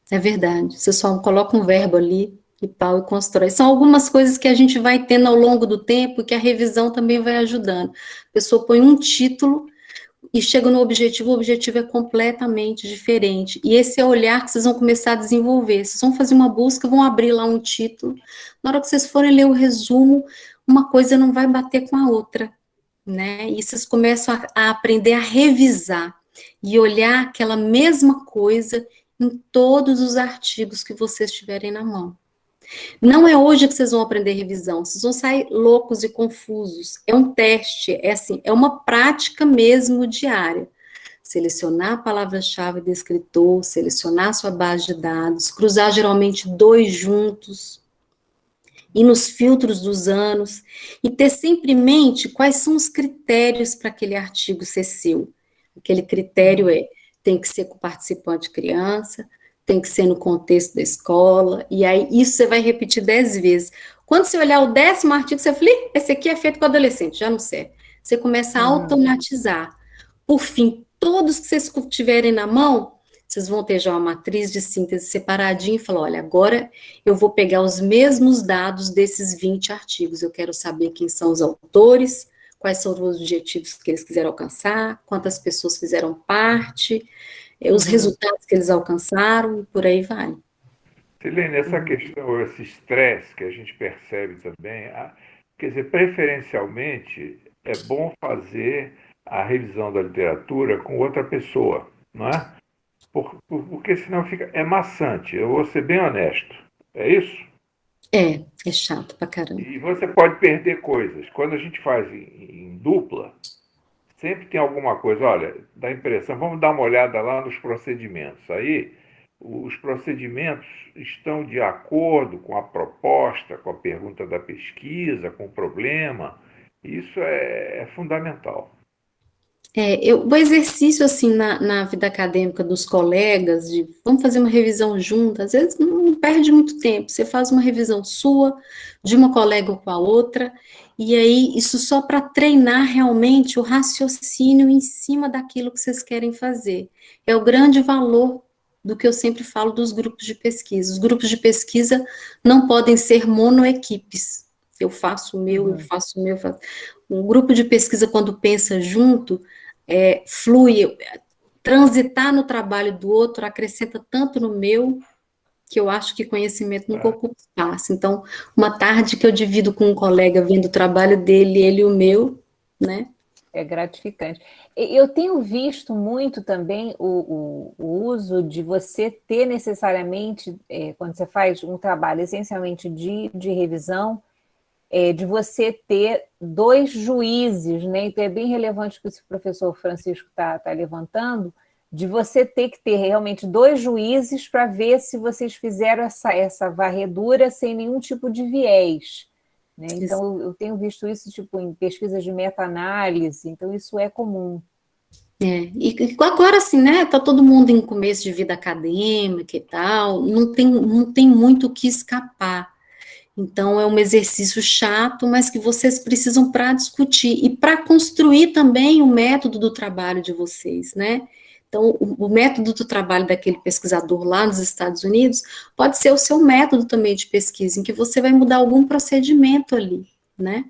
É verdade. Você só coloca um verbo ali e pau e constrói. São algumas coisas que a gente vai tendo ao longo do tempo e que a revisão também vai ajudando. A pessoa põe um título e chega no objetivo, o objetivo é completamente diferente. E esse é o olhar que vocês vão começar a desenvolver. Vocês vão fazer uma busca, vão abrir lá um título. Na hora que vocês forem ler o resumo, uma coisa não vai bater com a outra, né? E vocês começam a aprender a revisar e olhar aquela mesma coisa em todos os artigos que vocês tiverem na mão. Não é hoje que vocês vão aprender revisão, vocês vão sair loucos e confusos. É um teste, é assim, é uma prática mesmo diária. Selecionar a palavra-chave do escritor, selecionar a sua base de dados, cruzar geralmente 2 juntos, ir nos filtros dos anos, e ter sempre em mente quais são os critérios para aquele artigo ser seu. Aquele critério tem que ser com participante criança, tem que ser no contexto da escola, e aí isso você vai repetir 10 vezes. Quando você olhar o 10º artigo, você fala, esse aqui é feito com adolescente, já não serve. Você começa a automatizar. Por fim, todos que vocês tiverem na mão, vocês vão ter já uma matriz de síntese separadinha e falar, olha, agora eu vou pegar os mesmos dados desses 20 artigos, eu quero saber quem são os autores, quais são os objetivos que eles quiseram alcançar, quantas pessoas fizeram parte, os resultados que eles alcançaram, e por aí vai. Silene, essa questão, esse estresse que a gente percebe também, quer dizer, preferencialmente é bom fazer a revisão da literatura com outra pessoa, não é? Porque senão é maçante, eu vou ser bem honesto, é isso? É chato pra caramba. E você pode perder coisas. Quando a gente faz em dupla, sempre tem alguma coisa, olha, dá impressão, vamos dar uma olhada lá nos procedimentos. Aí, os procedimentos estão de acordo com a proposta, com a pergunta da pesquisa, com o problema. Isso é fundamental. O exercício, assim, na vida acadêmica dos colegas, de vamos fazer uma revisão junta, às vezes não perde muito tempo, você faz uma revisão sua, de uma colega com a outra, e aí isso só para treinar realmente o raciocínio em cima daquilo que vocês querem fazer. É o grande valor do que eu sempre falo dos grupos de pesquisa. Os grupos de pesquisa não podem ser monoequipes. Eu faço o meu, eu faço o meu. Um grupo de pesquisa, quando pensa junto, flui, transitar no trabalho do outro acrescenta tanto no meu, que eu acho que conhecimento nunca ocupa espaço. Então, uma tarde que eu divido com um colega vendo o trabalho dele, ele e o meu, né? É gratificante. Eu tenho visto muito também o uso de você ter necessariamente, quando você faz um trabalho essencialmente de revisão, de você ter 2 juízes, né? Então é bem relevante o que o professor Francisco está levantando, de você ter que ter realmente 2 juízes para ver se vocês fizeram essa varredura sem nenhum tipo de viés, né? Então eu tenho visto isso tipo em pesquisas de meta-análise, então isso é comum. E agora assim, né, tá todo mundo em começo de vida acadêmica e tal, não tem muito o que escapar. Então, é um exercício chato, mas que vocês precisam para discutir e para construir também o método do trabalho de vocês, né? Então, o método do trabalho daquele pesquisador lá nos Estados Unidos pode ser o seu método também de pesquisa, em que você vai mudar algum procedimento ali, né?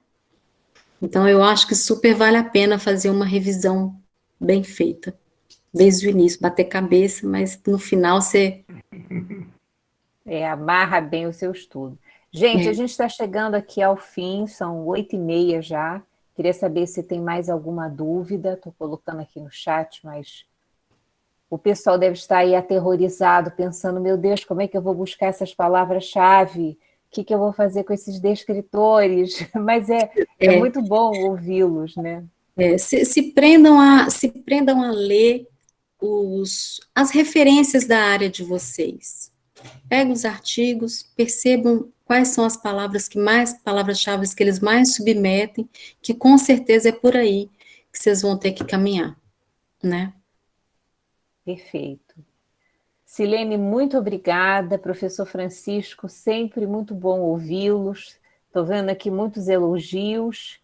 Então, eu acho que super vale a pena fazer uma revisão bem feita, desde o início, bater cabeça, mas no final você... Amarra bem o seu estudo. Gente, a É. gente está chegando aqui ao fim, são 8h30 já. Queria saber se tem mais alguma dúvida. Estou colocando aqui no chat, mas o pessoal deve estar aí aterrorizado, pensando, meu Deus, como é que eu vou buscar essas palavras-chave? O que eu vou fazer com esses descritores? Mas é muito bom ouvi-los, né? Se prendam a ler as referências da área de vocês. Peguem os artigos, percebam quais são as palavras-chave que eles mais submetem, que com certeza é por aí que vocês vão ter que caminhar, né? Perfeito. Silene, muito obrigada. Professor Francisco, sempre muito bom ouvi-los. Estou vendo aqui muitos elogios.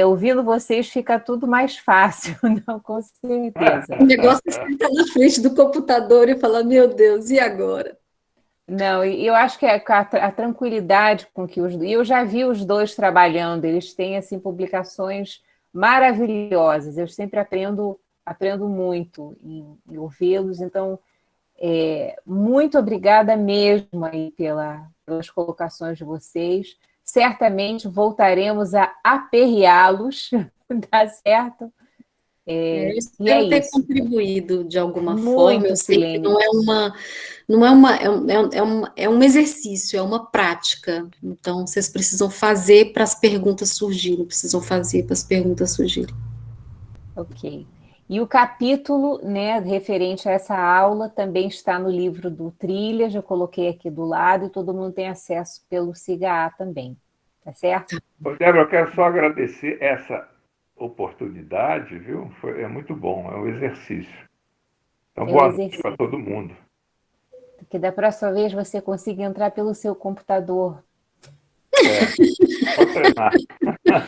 Ouvindo vocês fica tudo mais fácil, não, com certeza. O negócio é sentar na frente do computador e falar, meu Deus, e agora? Não, eu acho que a tranquilidade com que e eu já vi os dois trabalhando, eles têm assim publicações maravilhosas. Eu sempre aprendo muito em ouvi-los, então muito obrigada mesmo aí pelas colocações de vocês. Certamente voltaremos a aperreá-los, tá certo? Espero ter contribuído de alguma forma. Eu sei que Silene. é um exercício, é uma prática. Então, vocês precisam fazer para as perguntas surgirem, Ok. E o capítulo, né, referente a essa aula também está no livro do Trilhas, eu coloquei aqui do lado e todo mundo tem acesso pelo SIGA também, tá certo? Débora, eu quero só agradecer essa oportunidade, viu? É muito bom, é um exercício. Então, boa noite para todo mundo. Que da próxima vez você consiga entrar pelo seu computador. Vou treinar.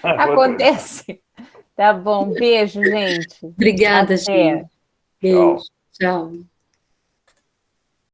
Acontece. Tá bom, beijo, gente. Obrigada, gente. Beijo, tchau.